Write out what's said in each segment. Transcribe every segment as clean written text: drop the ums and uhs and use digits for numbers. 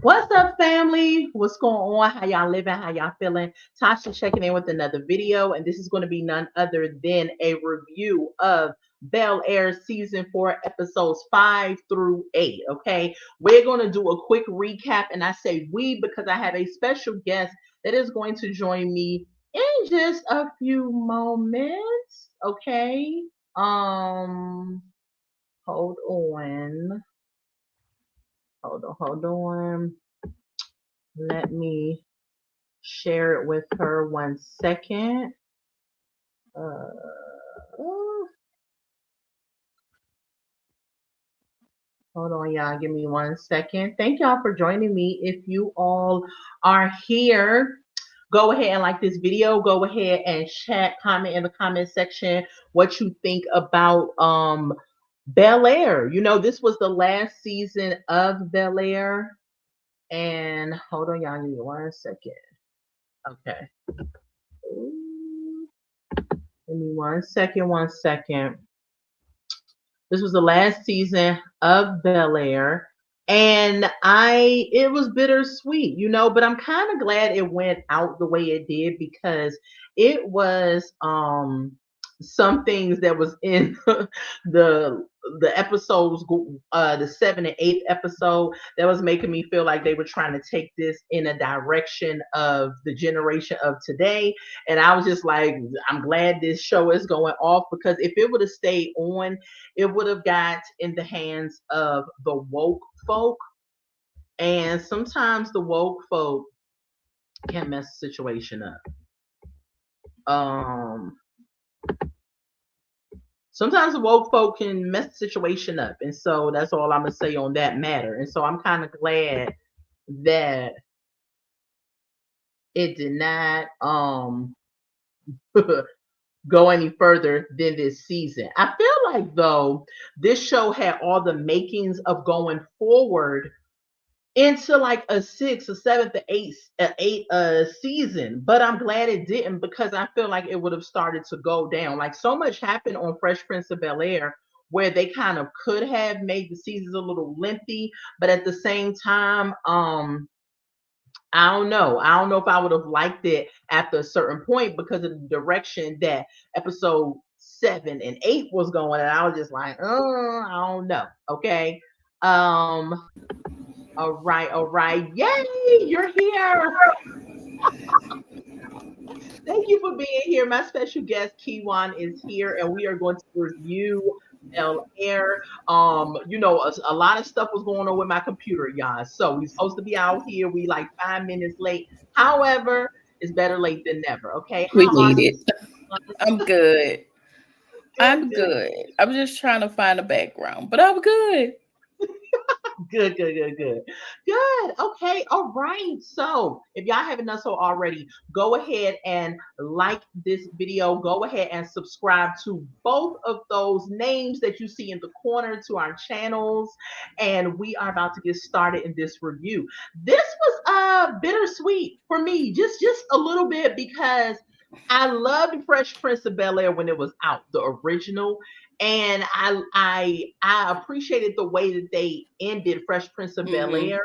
What's up, family? What's going on? How y'all living? How y'all feeling? Tasha checking in with another video, and this is going to be none other than a review of Bel-air season 4, episodes 5 through 8. Okay, we're going to do a quick recap, and I say we because I have a special guest that is going to join me in just a few moments. Okay, um, hold on, hold on. Let me share it with her 1 second. Hold on, y'all. Give me 1 second. Thank y'all for joining me. If you all are here, go ahead and like this video. Go ahead and chat, comment in the comment section what you think about Bel-air. You know, this was the last season of Bel-air. And hold on, y'all. Give me 1 second. Okay. Give me 1 second, 1 second. This was the last season of Bel-air, and it was bittersweet, but I'm kind of glad it went out the way it did because it was some things that was in the episodes, the 7th and 8th episode, that was making me feel like they were trying to take this in a direction of the generation of today. And I was just like, I'm glad this show is going off, because if it would have stayed on, it would have got in the hands of the woke folk. And sometimes the woke folk can mess the situation up. Um, Sometimes the woke folk can mess the situation up. And so that's all I'm going to say on that matter. And so I'm kind of glad that it did not go any further than this season. I feel like, though, this show had all the makings of going forward into like a sixth, a seventh, eighth season. But I'm glad it didn't, because I feel like it would have started to go down. Like, so much happened on Fresh Prince of Bel-air where they kind of could have made the seasons a little lengthy, but at the same time, I don't know. I don't know if I would have liked it after a certain point because of the direction that episode 7 and 8 was going. And I was just like, I don't know. Okay. Um, all right, all right. Yay, you're here. Thank you for being here. My special guest, Kiwan, is here, and we are going to review Bel-air. A lot of stuff was going on with my computer, y'all. So we're supposed to be out here. We like 5 minutes late. However, it's better late than never. Okay. We How are need you? it. I'm good. Good, I'm good, good. I'm just trying to find a background, but I'm good. good, good, good, good. Good. Okay. All right. So if y'all haven't done so already, go ahead and like this video. Go ahead and subscribe to both of those names that you see in the corner to our channels. And we are about to get started in this review. This was bittersweet for me, just a little bit, because I loved Fresh Prince of Bel-air when it was out, the original, and I appreciated the way that they ended Fresh Prince of Hmm. Bel-air,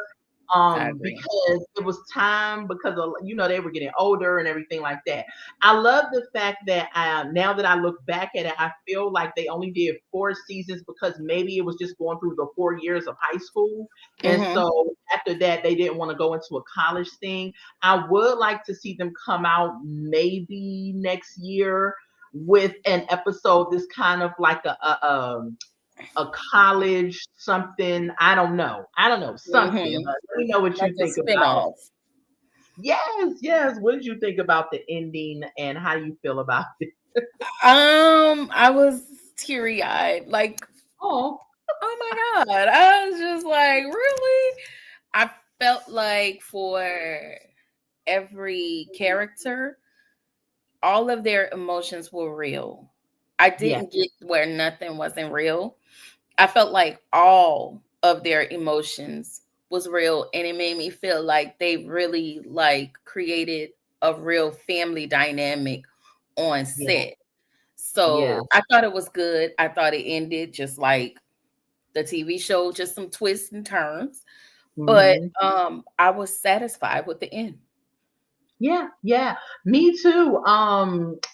I agree. because it was time, because of, they were getting older and everything like that. I love the fact that now that I look back at it, I feel like they only did 4 seasons because maybe it was just going through the 4 years of high school, and Hmm. so after that they didn't want to go into a college thing. I would like to see them come out maybe next year with an episode that's kind of like a college something. I don't know something. Hmm. Let me know what Like you a think about. spinoff. Yes, yes. What did you think about the ending, and how do you feel about it? I was teary eyed. Like, Oh, oh my God. I was just like, really? I felt like for every character, all of their emotions were real. I yeah, didn't get where nothing wasn't real. I felt like all of their emotions was real, and it made me feel like they really like created a real family dynamic on yeah, set. yeah, So I thought it was good. I thought it ended just like the TV show, just some twists and turns. But Hmm. I was satisfied with the end. Yeah, yeah, me too.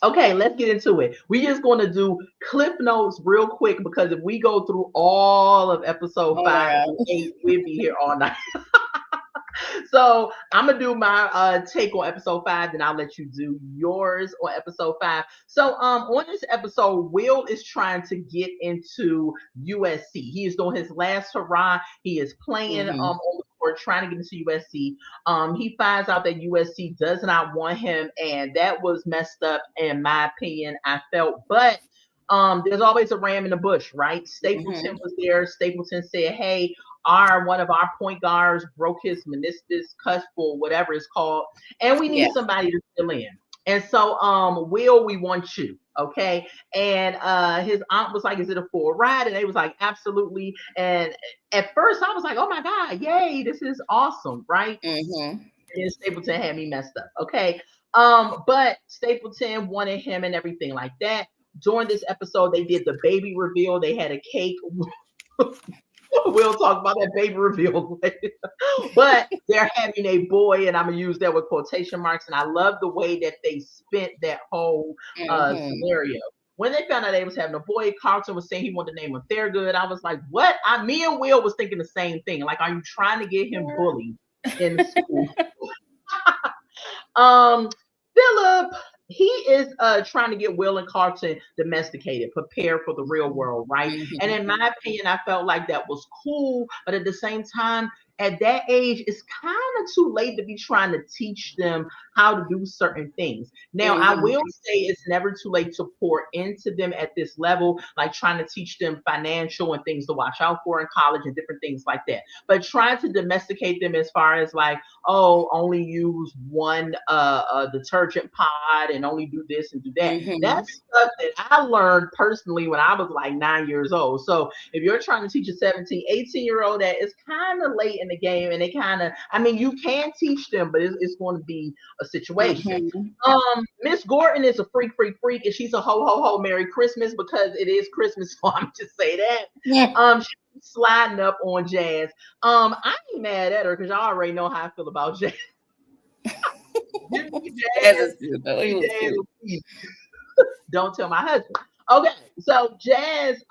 Okay, let's get into it. We just going to do clip notes real quick because if we go through all of episode Oh my 5 through god. 8, we'll be here all night. So I'm gonna do my take on episode 5, then I'll let you do yours on episode 5. So on this episode, Will is trying to get into USC. He is doing his last hurrah. He is playing Mhm. on the court, trying to get into USC. He finds out that USC does not want him, and that was messed up in my opinion. I felt, but there's always a ram in the bush, right? Stapleton Mhm. was there. Stapleton said, "Hey, our one of our point guards broke his meniscus, cusp, whatever it's called, and we Yeah. need somebody to fill in." And so, Will, we want you, okay? And his aunt was like, "Is it a full ride?" And they was like, "Absolutely." And at first, I was like, "Oh my god, yay, this is awesome, right?" Mhm. And then Stapleton had me messed up, okay? But Stapleton wanted him and everything like that. During this episode, they did the baby reveal. They had a cake. We'll talk about that baby reveal later. But they're having a boy, and I'm gonna use that with quotation marks. And I love the way that they spent that whole Mhm. scenario. When they found out they was having a boy, Carlton was saying he wanted to name him Thurgood. I was like, what? Me and Will was thinking the same thing. Like, are you trying to get him bullied in school? Um, Philip, he is trying to get Will and Carlton domesticated, prepared for the real world, right? And Mhm. in my opinion, I felt like that was cool, but at the same time, at that age, it's kind of too late to be trying to teach them how to do certain things. Now, I Mhm. will say it's never too late to pour into them at this level, like trying to teach them financial and things to watch out for in college and different things like that. But trying to domesticate them as far as like, oh, only use one detergent pod and only do this and do that. Mhm. That's stuff that I learned personally when I was like 9 years old. So if you're trying to teach a 17, 18-year old that, it's kind of late in the game, and they kind of, I mean, you can teach them, but it's going to be a situation. Mhm. Miss Gordon is a freak, freak, freak, and she's a ho, ho, ho, Merry Christmas because it is Christmas. So I'm just say that. Yeah. She's sliding up on Jazz. I ain't mad at her because y'all already know how I feel about Jazz. Give me Jazz Jazz. is cute Give though. He me was Jazz. cute. Please. Don't tell my husband. Okay, so Jazz,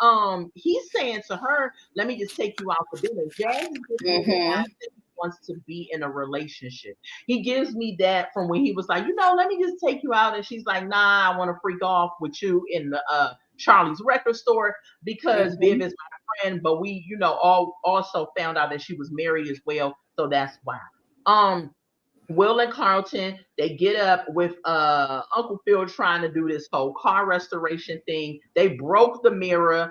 he's saying to her, "Let me just take you out for dinner." Jazz is giving me the Mhm. vibe that he wants to be in a relationship. He gives me that from when he was like, let me just take you out, and she's like, "Nah, I want to freak off with you in the Charlie's record store because Viv Mhm. is my friend." But we, all also found out that she was married as well, so that's why. Um, Will and Carlton, they get up with Uncle Phil trying to do this whole car restoration thing. They broke the mirror.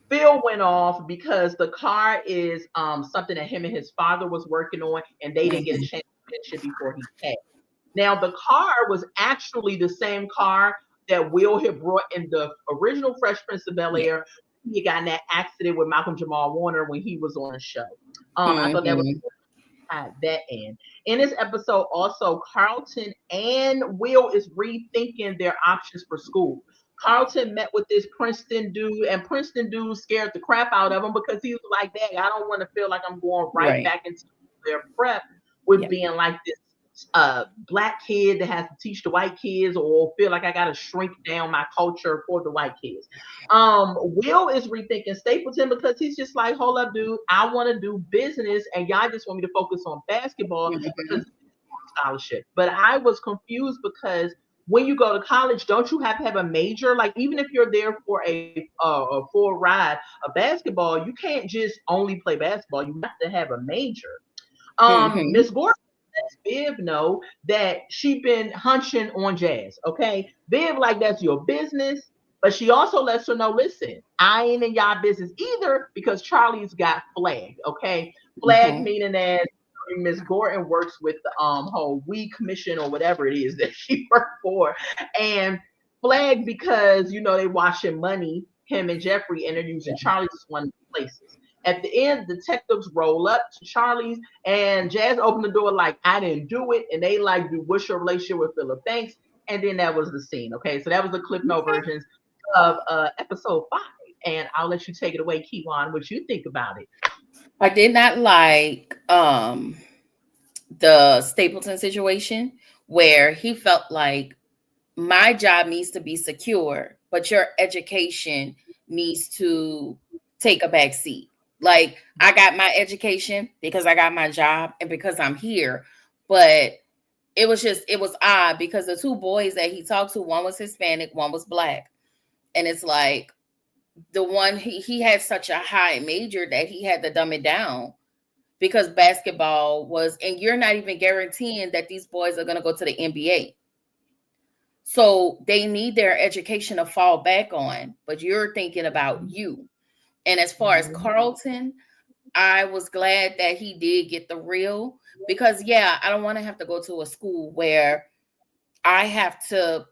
Phil went off because the car is something that him and his father was working on, and they didn't get a Mhm. chance to finish it before he passed. Now, the car was actually the same car that Will had brought in the original Fresh Prince of Bel Yeah. Air. He got in that accident with Malcolm Jamal Warner when he was on the show. I thought that was Mhm. at that end. In this episode, also, Carlton and Will is rethinking their options for school. Carlton met with this Princeton dude, and Princeton dude scared the crap out of him because he was like, "Dang, I don't want to feel like I'm going right Right. back into their prep with Yeah. being like this black kid that has to teach the white kids, or feel like I got to shrink down my culture for the white kids." Will is rethinking Stapleton because he's just like, "Hold up, dude, I want to do business, and y'all just want me to focus on basketball because Mhm. scholarship." But I was confused because when you go to college, don't you have to have a major? Like, even if you're there for a full ride of basketball, you can't just only play basketball. You have to have a major. Miss Mhm. Gordon lets Viv know that she been hunching on Jazz. Okay, Viv like, that's your business, but she also lets her know, listen, I ain't in y'all business either because Charlie's got flagged. Okay, flag Mhm. meaning that Miss Gordon works with the whole weed commission or whatever it is that she worked for, and flagged because they washing money, him and Jeffrey, and they're using Yeah. Charlie's as one of the places. At the end, detectives roll up to Charlie's, and Jazz opened the door like, "I didn't do it," and they like, "Do what's your relationship with Philip Banks?" And then that was the scene. Okay, so that was the clip note Okay. versions of episode 5. And I'll let you take it away, Kiwan, what you think about it. I did not like the Stapleton situation where he felt like my job needs to be secure, but your education needs to take a back seat. Like I got my education because I got my job and because I'm here, but it was odd because the two boys that he talked to, one was Hispanic, one was black. And it's like the one he had such a high major that he had to dumb it down because basketball was, and you're not even guaranteeing that these boys are going to go to the NBA. So they need their education to fall back on, but you're thinking about you. And as far as Carlton, I was glad that he did get the real because, yeah, I don't want to have to go to a school where I have to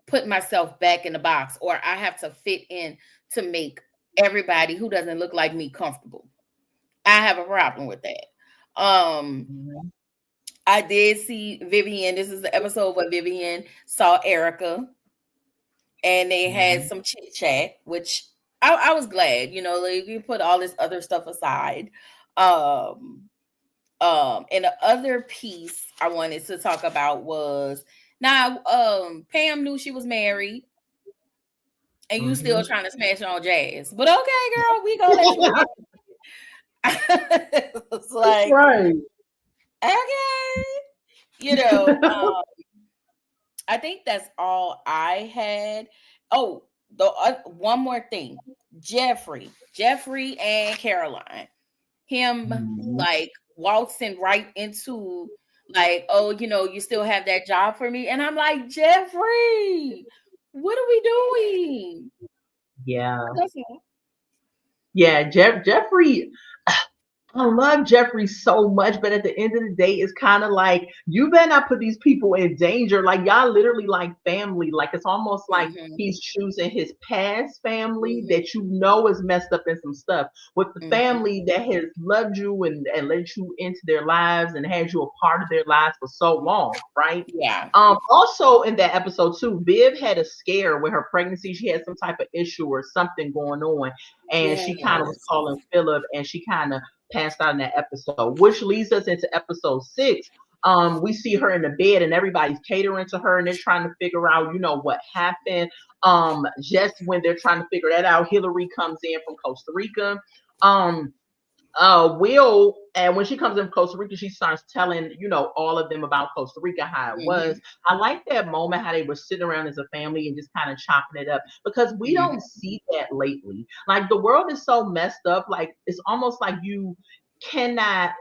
put myself back in the box or I have to fit in to make everybody who doesn't look like me comfortable. I have a problem with that. I did see Vivian. This is the episode where Vivian saw Erica and they had some chit chat, which I was glad, you know, like you put all this other stuff aside. And the other piece I wanted to talk about was now, Pam knew she was married, and you still trying to smash on Jazz. But okay, girl, we gonna let you. It's That's like right. okay, you know. I think that's all I had. Oh, the one more thing, Jeffrey and Caroline, him like waltzing right into like, oh, you know, you still have that job for me, and I'm like, Jeffrey, what are we doing? Yeah. That's all. Yeah, Jeffrey, I love Jeffrey so much, but at the end of the day, it's kind of like you better not put these people in danger. Like y'all literally like family. Like it's almost like Mhm, he's choosing his past family mhm, that you know is messed up in some stuff with the mhm. family that has loved you and let you into their lives and had you a part of their lives for so long, right? Yeah. Also in that episode too, Viv had a scare with her pregnancy. She had some type of issue or something going on, and she kind of was Yes. calling Philip, and she kind of passed out in that episode, which leads us into episode 6. We see her in the bed and everybody's catering to her and they're trying to figure out, you know, what happened. Just when they're trying to figure that out, Hillary comes in from Costa Rica. Um, Will, and when she comes in Costa Rica, she starts telling, you know, all of them about Costa Rica, how it was. Mhm, I like that moment, how they were sitting around as a family and just kind of chopping it up because we don't mhm. see that lately. Like the world is so messed up, like it's almost like you cannot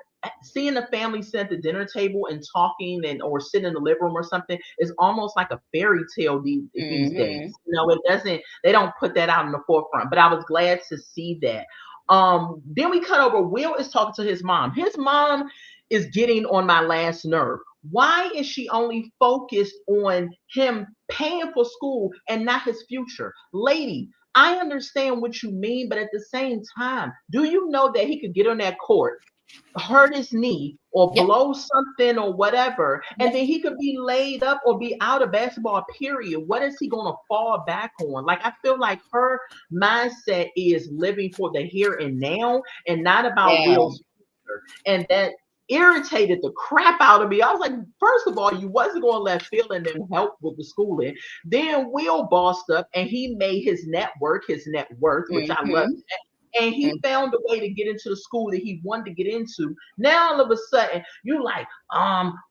seeing a family sit at the dinner table and talking and or sitting in the living room or something is almost like a fairy tale these days. Mhm. You know, it doesn't they don't put that out in the forefront. But I was glad to see that. Then we cut over. Will is talking to his mom. His mom is getting on my last nerve. Why is she only focused on him paying for school and not his future? Lady, I understand what you mean, but at the same time, do you know that he could get on that court, hurt his knee or Yep. blow something or whatever, and Yep. then he could be laid up or be out of basketball, period. What is he going to fall back on? Like, I feel like her mindset is living for the here and now and not about Yeah. Will's future. And that irritated the crap out of me. I was like, first of all, you wasn't going to let Phil and them help with the schooling. Then Will bossed up and he made his network his net worth, which I love, Mhm. and he Mm. found a way to get into the school that he wanted to get into. Now all of a sudden, you like,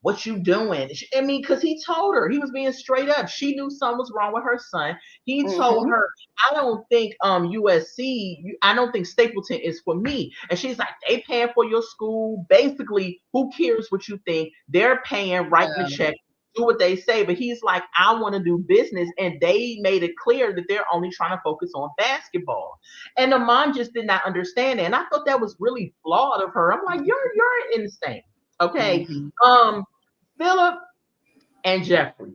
what you doing? I mean, because he told her he was being straight up. She knew something was wrong with her son. He told Mhm. her, I don't think USC, I don't think Stapleton is for me. And she's like, they paying for your school. Basically, who cares what you think? They're paying, writing the Yeah. check, do what they say. But he's like, I want to do business. And they made it clear that they're only trying to focus on basketball. And the mom just did not understand it. And I thought that was really flawed of her. I'm like, you're insane. Okay. Mhm. Um, Philip and Jeffrey,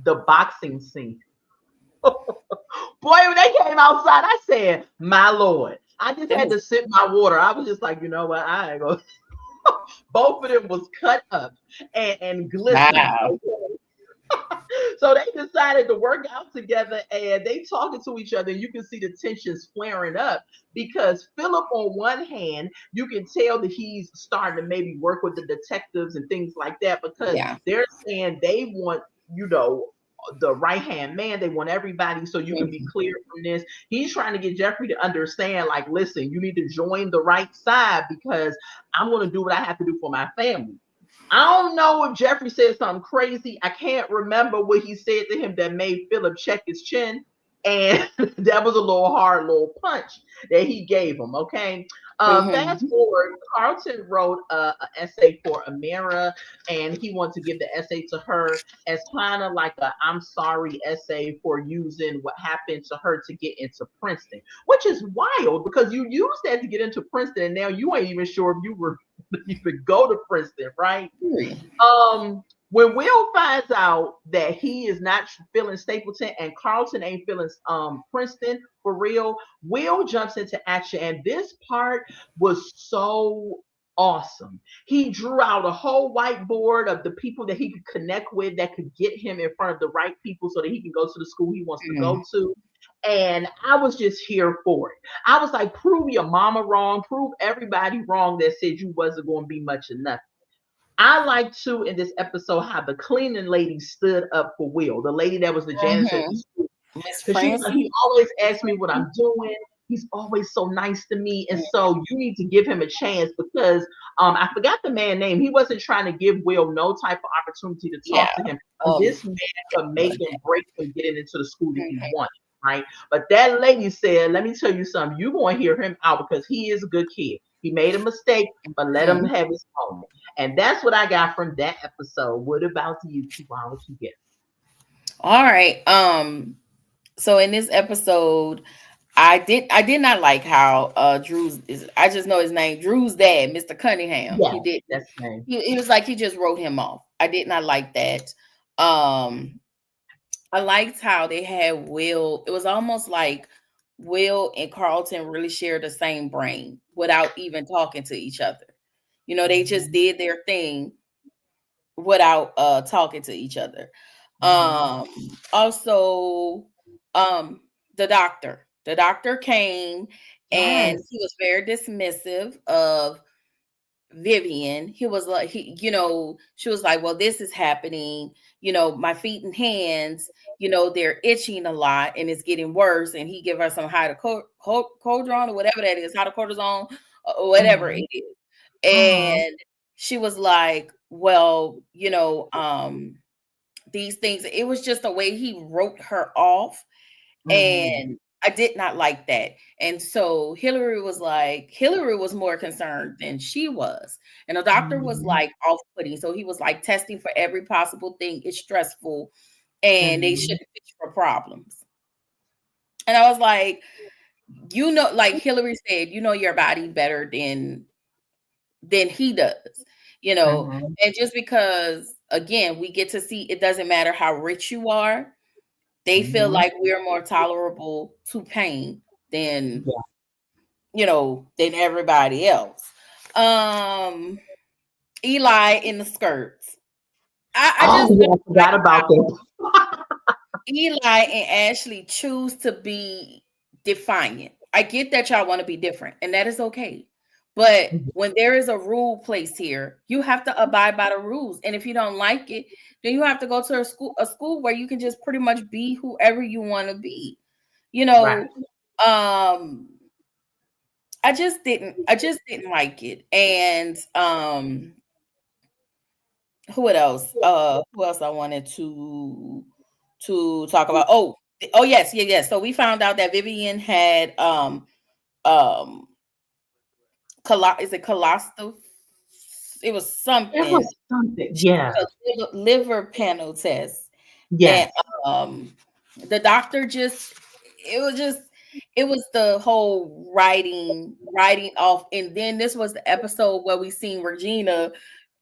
the boxing scene. Boy, when they came outside, I said, my Lord. I just That had was to sip my water. I was just like, you know what? I ain't gonna both of them was cut up and glistening. wow. Okay. So they decided to work out together and they talking to each other. And you can see the tensions flaring up because Philip, on one hand, you can tell that he's starting to maybe work with the detectives and things like that because Yeah. they're saying they want, you know, the right hand man. They want everybody so you can be Mhm. clear from this. He's trying to get Jeffrey to understand, like, listen, you need to join the right side because I'm going to do what I have to do for my family. I don't know if Jeffrey said something crazy. I can't remember what he said to him that made Philip check his chin. And that was a little hard little punch that he gave him. Okay. Fast Mhm. forward, Carlton wrote an essay for Amira, and he wanted to give the essay to her as kind of like a I'm sorry essay for using what happened to her to get into Princeton, which is wild because you used that to get into Princeton, and now you ain't even sure if you were even go to Princeton, right? Period. When Will finds out that he is not feeling Stapleton and Carlton ain't feeling Princeton for real, Will jumps into action, and this part was so awesome. He drew out a whole whiteboard of the people that he could connect with that could get him in front of the right people so that he can go to the school he wants to Mhm. go to. And I was just here for it. I was like, prove your mama wrong, prove everybody wrong that said you wasn't going to be much of nothing. I like too in this episode how the cleaning lady stood up for Will, the lady that was the janitor at the Mhm. school. Miss Because she was like, Francie. he always asks me what I'm doing. He's always so nice to me. And so you need to give him a chance because I forgot the man's name. He wasn't trying to give Will no type of opportunity to Yeah. talk to him. And Um. this man could make and break him getting into the school that he Mhm. wanted. Right. But that lady said, let me tell you something. You're going to hear him out because he is a good kid. He made a mistake, but let him Mhm. have his moment. And that's what I got from that episode. What about you, Kiwan? What you get? All right. So in this episode, I did not like how Drew's is. I just know his name. Drew's dad, Mr. Cunningham. Yes, He did. that's the name. He was like he just wrote him off. I did not like that. Um, I liked how they had Will. It was almost like Will and Carlton really shared the same brain without even talking to each other. They just Mm-hmm. did their thing without talking to each other. Mm-hmm. Also, um the doctor. The doctor came and Yes. he was very dismissive of Vivian. He was like she was like, "Well, this is happening, my feet and hands, they're itching a lot and it's getting worse." And he give her some hydrocodone or whatever that is, hydrocortisone or whatever Mm-hmm. it is. Mm-hmm. And she was like, "Well, these things." It was just the way he wrote her off, Mm-hmm. and I did not like that. And so Hillary was more concerned than she was. And the doctor was Mm-hmm. like off-putting. So he was like testing for every possible thing. It's stressful and they Mm-hmm. shouldn't fish for problems. And I was like, like Hillary said, your body better than he does, you know. Mm-hmm. And just because again, we get to see it doesn't matter how rich you are, they feel Mm-hmm. like we're more tolerable to pain than Yeah. than everybody else. Um, Eli in the skirts. I Oh just yeah, I don't forgot like about how that. Eli and Ashley choose to be defiant. I get that y'all want to be different, and that is okay. But when there is a rule placed here, you have to abide by the rules. And if you don't like it, then you have to go to a school where you can just pretty much be whoever you want to be. You Right. know, um I just didn't like it. And who else I wanted to talk about? Oh yes, yeah, yes. So we found out that Vivian had um is it colostomy? It was It something. was something. She Yeah. took a liver panel test, and Yes. um the doctor just it was just it was the whole writing off. And then this was the episode where we seen Regina,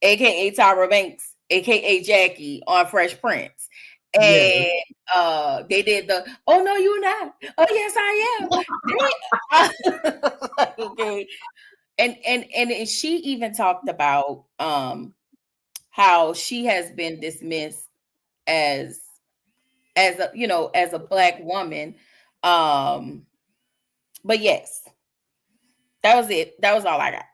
aka Tyra Banks, aka Jackie, on Fresh Prince. Yes. And they did the "oh no you're not, oh yes I am." Okay. And she even talked about how she has been dismissed as as a, you know, as a black woman. Um, but yes, that was it. That was all I got.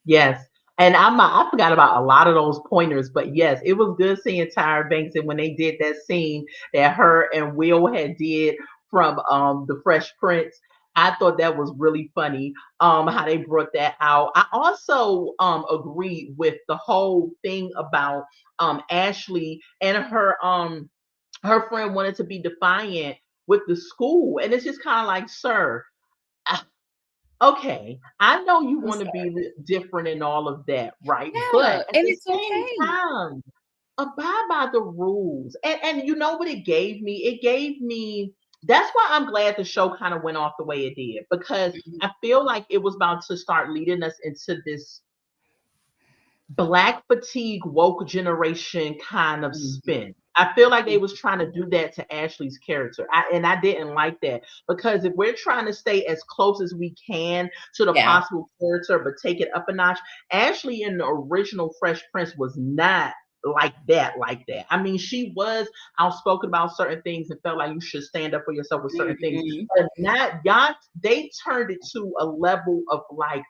Yes. And I forgot about a lot of those pointers, but yes, it was good seeing Tyra Banks and when they did that scene that her and Will had did from the Fresh Prince. I thought that was really funny. How they brought that out. I also agree with the whole thing about Ashley and her friend wanted to be defiant with the school. And it's just kind of like, sir, okay, I know you I'm want to sorry. be different and all of that, right? Yeah, But at and the it's same okay. time, abide by the rules. And you know what it gave me? It gave me that's why I'm glad the show kind of went off the way it did because Mhm. I feel like it was about to start leading us into this black fatigue woke generation kind of Mhm. spin. I feel like they was trying to do that to Ashley's character. And I didn't like that because if we're trying to stay as close as we can to the Yeah. possible character but take it up a notch, Ashley in the original Fresh Prince was not like that. I mean, she was outspoken about certain things and felt like you should stand up for yourself with certain things. Mhm. But not y'all they turned it to a level of like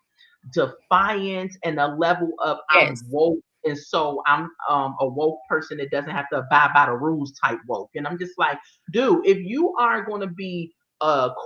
defiance and a level of I'm Yes. woke. And so I'm a woke person that doesn't have to abide by the rules type woke. And I'm just like, dude, if you are going to be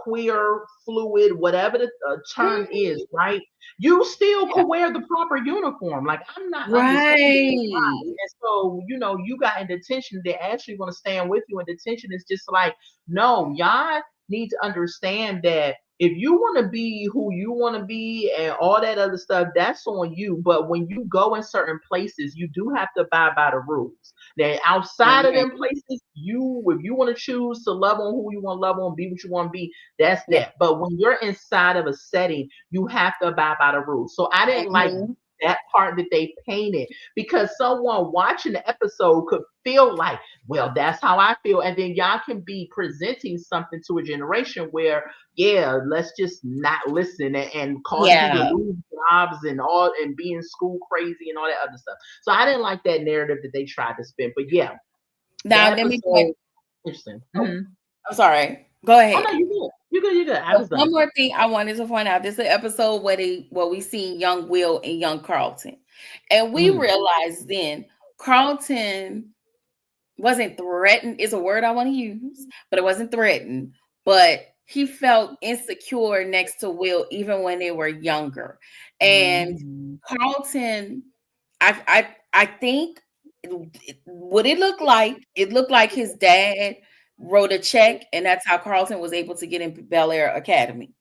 queer, fluid, whatever the term is, Mhm. right? You still Yeah. could wear the proper uniform. Like, I'm not understanding why. Right. And so, you got in detention, they're actually going to stand with you in detention. It's just like, no, y'all need to understand that if you want to be who you want to be and all that other stuff, that's on you. But when you go in certain places, you do have to abide by the rules. Now, outside of them Mhm. places, if you want to choose to love on who you want to love on, be what you want to be, that's Yeah. that. But when you're inside of a setting, you have to abide by the rules. So I didn't like Mhm. that part that they painted because someone watching the episode could feel like, well, that's how I feel. And then y'all can be presenting something to a generation where yeah, let's just not listen and cause you to Yeah. lose jobs and all and be in school crazy and all that other stuff. So I didn't like that narrative that they tried to spin. But yeah, Now that let me point. episode interesting. Oh, Mhm. I'm sorry. Go oh no, ahead. you good. You good, you good. I So was one done. more thing I wanted to point out. This is an episode where we seen young Will and young Carlton. And we Mm, realized then Carlton wasn't threatened, is a word I want to use, but it wasn't threatened. But he felt insecure next to Will even when they were younger. And mm, Carlton, I think what it looked like, it looked like his dad wrote a check, and that's how Carlton was able to get into Bel-Air Academy.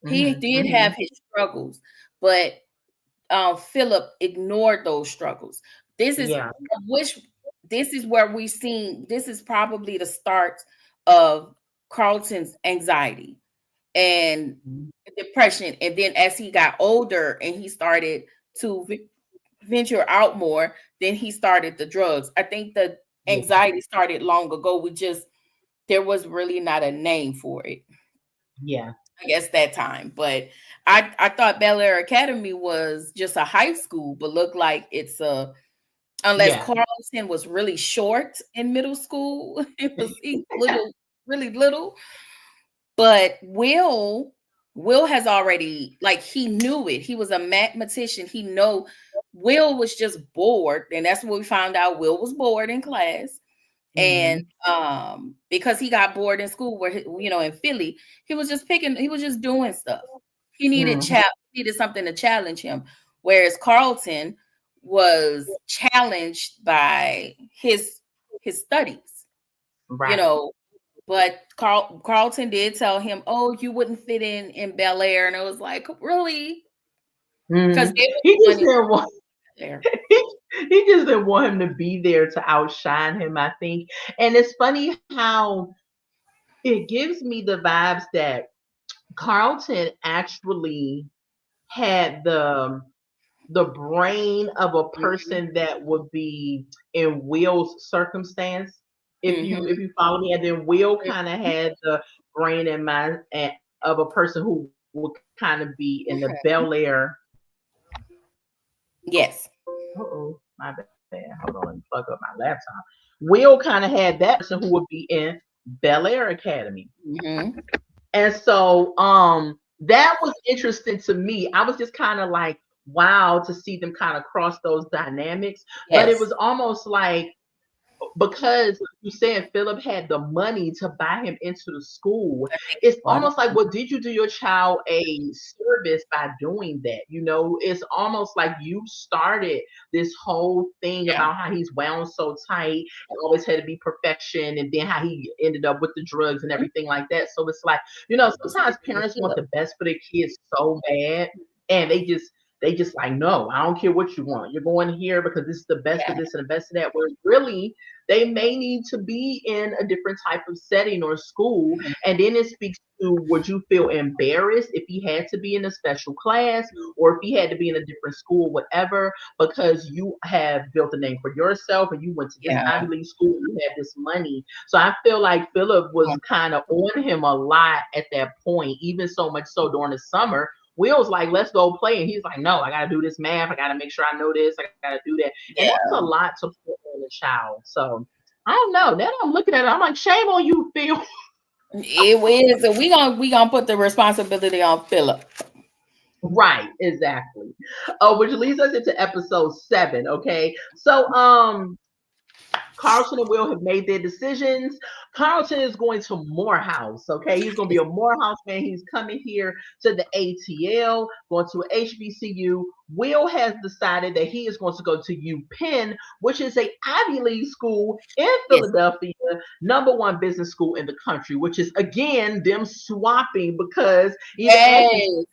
He mm, did have mm, his struggles, but Philip ignored those struggles. This is yeah. I wish this is where we seen this is probably the start of Carlton's anxiety and Mm, depression. And then as he got older and he started to venture out more, then he started the drugs. I think the yeah. anxiety started long ago. We just there was really not a name for it. Yeah. I guess that time. But I thought Bel Air Academy was just a high school, but looked like it's a unless Yeah. Carlton was really short in middle school, it was he little, really little. But Will has already like he knew it. He was a mathematician. He know Will was just bored, and that's what we found out. Will was bored in class, and Mm, because he got bored in school where in Philly, he was just doing stuff. He mm, needed something to challenge him, whereas Carlton was challenged by his studies, you right. know. But Carlton did tell him, "Oh, you wouldn't fit in Bel Air," and it was like, "Really?" Because Mm. they were He the just one in didn't want there. he just didn't want him to be there to outshine him, I think. And it's funny how it gives me the vibes that Carlton actually had the brain of a Mhm, person that would be in Will's circumstance. If mhm, you follow me, and then Will kind of mhm. had the brain and mind of a person who would kind of be in the Bel Okay. Air. Yes. Oh, my bad. Hold on, let me plug up my laptop. Will kind of had that person who would be in Bel-Air Academy. Hmm. And so that was interesting to me. I was just kind of like, wow, to see them kind of cross those dynamics. But it Yes. was almost like, because you said Philip had the money to buy him into the school, I think it's it's almost like, well, did you do your child a service by doing that? You know, it's almost like you started this whole thing yeah. about how he's wound so tight and always had to be perfection, and then how he ended up with the drugs and Mhm. everything like that. So it's like, you know, It's the sometimes beginning parents want Philip. the best for their kids so bad, and they just like, no, I don't care what you want. You're going here because this is the best of Yeah. this and the best of that. Where really they may need to be in a different type of setting or school. Mhm. And then it speaks to, would you feel embarrassed if he had to be in a special class or if he had to be in a different school, whatever, because you have built a name for yourself and you went to this Yeah. Ivy League school, you have this money. So I feel like Philip was kind of on him a lot at that point, even so much so during the summer. Will's like, let's go play. And he's like, no, I got to do this math. I got to make sure I know this. I got to do that. And that's a Yeah. lot to put on a child. So I don't know. Now that I'm looking at it, I'm like, shame on you, Phil. It is. So we gonna put the responsibility on Philip. Right, exactly. Which leads us into episode 7. Okay. So Carlton and Will have made their decisions. Carlton is going to Morehouse. Okay, he's going to be a Morehouse man. He's coming here to the ATL, going to HBCU. Will has decided that he is going to go to UPenn, which is a Ivy League school in Yes. Philadelphia, #1 business school in the country. Which is again them swapping, because either Ashley Yes.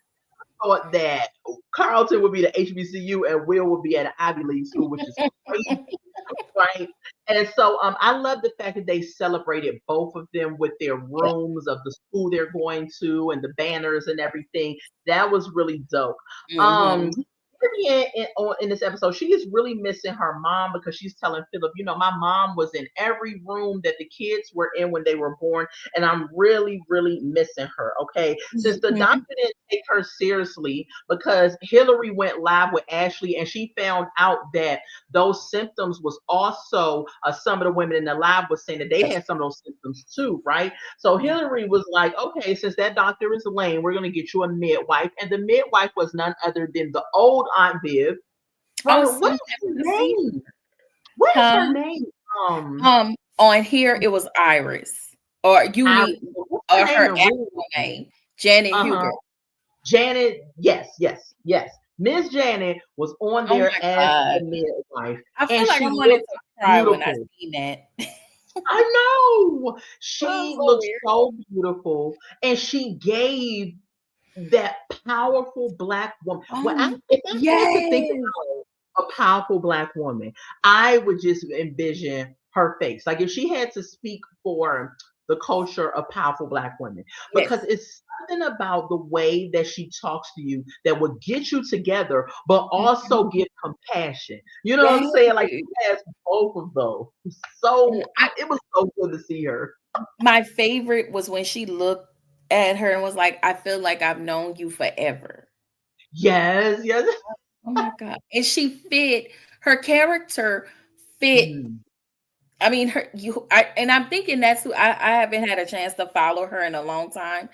thought that Carlton would be the HBCU and Will would be at an Ivy League school, which is crazy, right? And so I love the fact that they celebrated both of them with their Yeah. rooms of the school they're going to and the banners and everything. That was really dope. Um, Hmm. Vivian in this episode, she is really missing her mom, because she's telling Philip, you know, my mom was in every room that the kids were in when they were born, and I'm really, really missing her. Okay, since the doctor didn't take her seriously, because Hillary went live with Ashley and she found out that those symptoms was also some of the women in the lab was saying that they Yes. had some of those symptoms too, right? So Hillary was like, okay, since that doctor is lame, we're going to get you a midwife. And the midwife was none other than the old Aunt Viv I from, was so what is her happy to see name? What is her. her name? Um, On here it was Iris, or you I, need, what's her or name her in real actual life? name, Janet Uh-huh. Huber. Janet, yes, yes, yes. Miss Janet was on Oh there my as god, the midwife, I and feel like I she wanted looked to cry when I beautiful. seen that. I know. Oh, She so looked weird. so beautiful, and she gave that powerful black woman. When Oh if I had to think yes, about a powerful black woman, I would just envision her face. Like if she had to speak for the culture of powerful black women, because yes. it's something about the way that she talks to you that would get you together, but Mhm. also give compassion. You know what I'm Yes. saying? Like she has both of those. And So it was so good to see her. my favorite was when she looked at her and was like, "I feel like I've known you forever." Yes, yes. Oh my god, and she fit her character fit. Mhm, I mean, and I'm thinking that's who I haven't had a chance to follow her in a long time,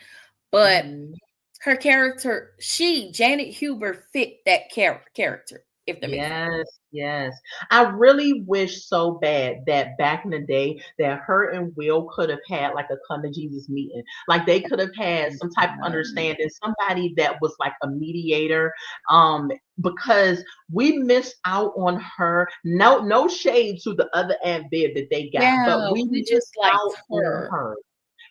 but mhm. her character, Janet Huber fit that character, if that makes sense. Yes, yes. I really wish so bad that back in the day that her and Will could have had like a come to Jesus meeting. Like they could have had some type of understanding, somebody that was like a mediator. Because we missed out on her. No, no shade to the other Aunt Viv that they got, but Yeah, we we missed just liked out on her. her.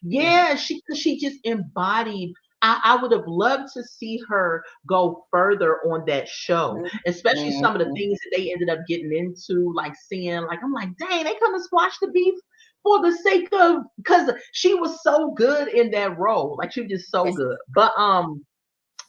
Yeah. Yeah, she just embodied. I would have loved to see her go further on that show, especially some of the Mhm. things that they ended up getting into, like seeing, like I'm like, dang, they come and squash the beef for the sake of, because she was so good in that role, like she was just so Yes. good. But I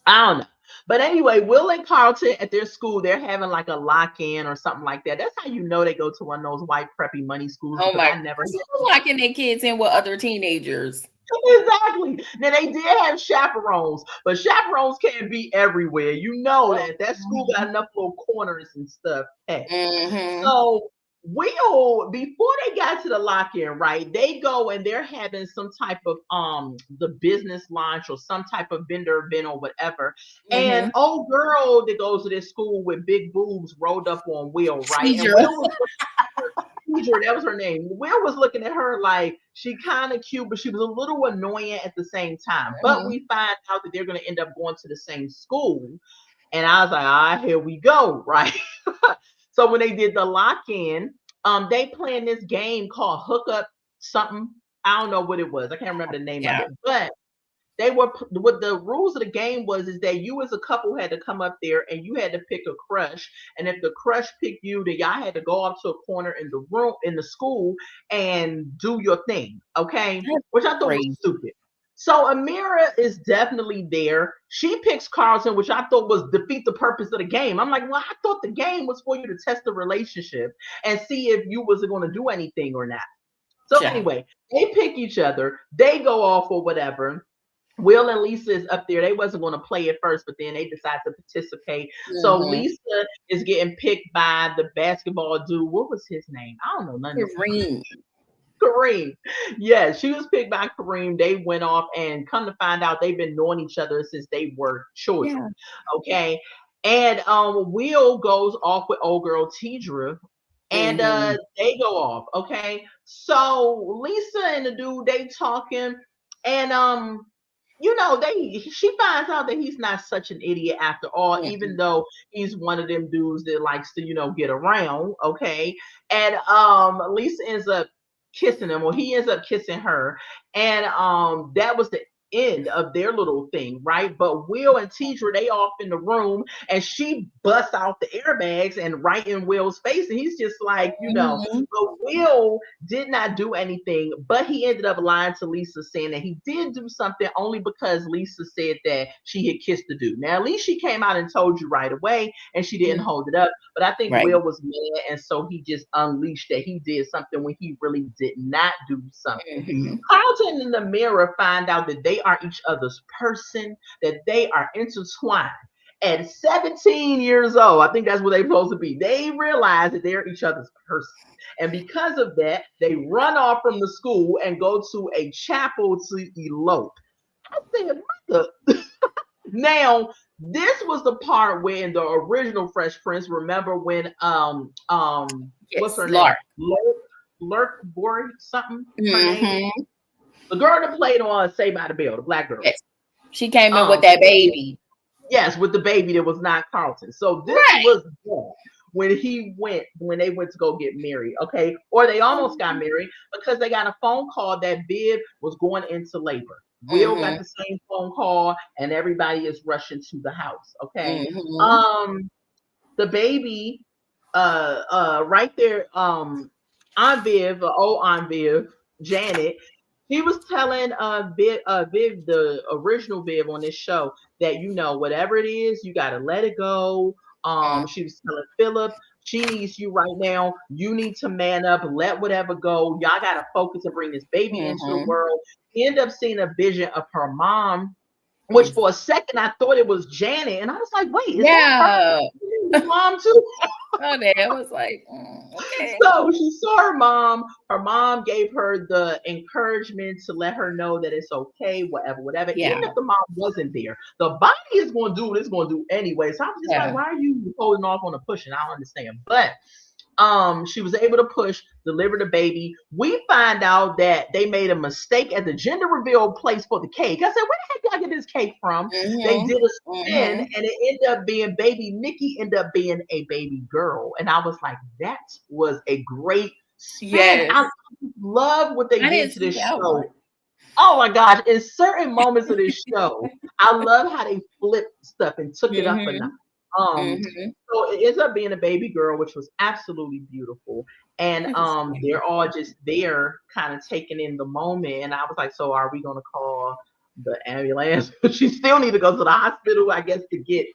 don't know. But anyway, Will and Carlton at their school, they're having like a lock-in or something like that. That's how you know they go to one of those white preppy money schools, Oh because my I never gosh, who's locking their kids in with other teenagers? exactly. Now they did have chaperones, but chaperones can't be everywhere. You know that school got enough little corners and stuff. Hey, Mhm. so Will, before they got to the lock-in, right? They go and they're having some type of the business launch or some type of vendor event or whatever. And Mm-hmm. old girl that goes to this school with big boobs rolled up on Will, right? And Deidre. Will was Deidre, that was her name. Will was looking at her like she kind of cute, but she was a little annoying at the same time. But Mm-hmm. we find out that they're going to end up going to the same school. And I was like, here we go, right? So when they did the lock in, they playing this game called Hook Up something. I don't know what it was. I can't remember the name of Yeah. it. But they were what the rules of the game was is that you as a couple had to come up there and you had to pick a crush. And if the crush picked you, then y'all had to go off to a corner in the room in the school and do your thing. Okay. That's Which I thought was crazy. stupid. So Amira is definitely there. She picks Carlton, which I thought was defeat the purpose of the game. I'm like, well, I thought the game was for you to test the relationship and see if you was going to do anything or not. So Yeah. anyway, they pick each other. They go off or whatever. Will and Lisa is up there. They wasn't going to play at first, but then they decide to participate. So Mm-hmm. Lisa is getting picked by the basketball dude. What was his name? I don't know nothing. Kareem. Kareem. Yeah, she was picked by Kareem. They went off and come to find out they've been knowing each other since they were children. Yeah. Okay. And Will goes off with old girl Tidra and Mm-hmm. they go off. Okay. So Lisa and the dude they talking and she finds out that he's not such an idiot after all, even Mm-hmm. though he's one of them dudes that likes to, get around, okay? And Lisa ends up kissing him, or he ends up kissing her, and that was the end of their little thing, right? But Will and Tidra, they off in the room, and she busts out the airbags and right in Will's face, and he's just like, Mm-hmm. but Will did not do anything, but he ended up lying to Lisa, saying that he did do something only because Lisa said that she had kissed the dude. Now, at least she came out and told you right away, and she didn't hold it up. But I think Right. Will was mad, and so he just unleashed that he did something when he really did not do something. Mm-hmm. Carlton and the mirror find out that they are each other's person, that they are intertwined. At 17 years old, I think that's what they're supposed to be. They realize that they're each other's person. And because of that, they run off from the school and go to a chapel to elope. I said, mother. Now, this was the part where in the original Fresh Prince, remember when what's Yes, her name? Lark. Lurk Bory something, her name. Mm-hmm. The girl that played on Saved by the Bell, the black girl. Yes. She came in with Um, that baby. yes, with the baby that was not Carlton. So this Right. was when they went to go get married, okay? Or they almost got married because they got a phone call that Viv was going into labor. Will got Mm-hmm. the same phone call and everybody is rushing to the house, okay? Mm-hmm. Um the baby right there Aunt Viv, old Aunt Viv, Janet, he was telling Viv, the original Viv on this show, that whatever it is, you gotta let it go. She was telling Philip, she needs you right now. You need to man up, let whatever go. Y'all gotta focus and bring this baby into the Mm-hmm. world. He ended up seeing a vision of her mom, which Mm-hmm. for a second I thought it was Janet, and I was like, wait, is that her Yeah. mom too? Oh, that was like, okay. So she saw her mom. Her mom gave her the encouragement to let her know that it's okay, whatever, whatever. Even Yeah. if the mom wasn't there, the body is going to do what it's going to do anyway. So I was just like, Yeah. why are you holding off on the pushing? I don't understand. But she was able to push, deliver the baby. We find out that they made a mistake at the gender reveal place for the cake. I said, where the heck did I get this cake from? They Mm-hmm. did a spin Mm-hmm. and it ended up being baby Nikki ended up being a baby girl. And I was like, that was a great spin. Yes. I love what they I did didn't to see this that one. show. Oh my gosh, in certain moments of this show, I love how they flipped stuff and took it up a notch. Mm-hmm. Um, Mm-hmm. so it ends up being a baby girl, which was absolutely beautiful. And It was they're cute. all just there, kind of taking in the moment. And I was like, so are we gonna call the ambulance? She still need to go to the hospital, I guess, to get.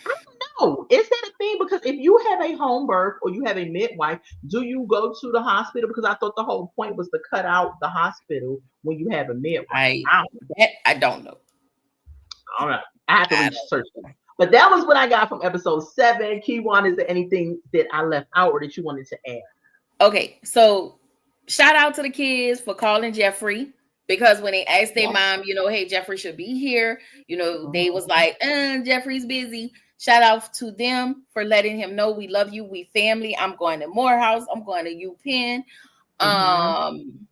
I don't know. Is that a thing? Because if you have a home birth or you have a midwife, do you go to the hospital? Because I thought the whole point was to cut out the hospital when you have a midwife. I I that I don't know. don't know. I have to I research that. But that was what I got from episode 7. Keywan, is there anything that I left out or that you wanted to add? Okay, so shout out to the kids for calling Jeffrey, because when they asked their Yeah. mom, hey, Jeffrey should be here, they was Mhm. like, Jeffrey's busy. Shout out to them for letting him know we love you, we family. I'm going to Morehouse, I'm going to UPenn. Mhm. Um,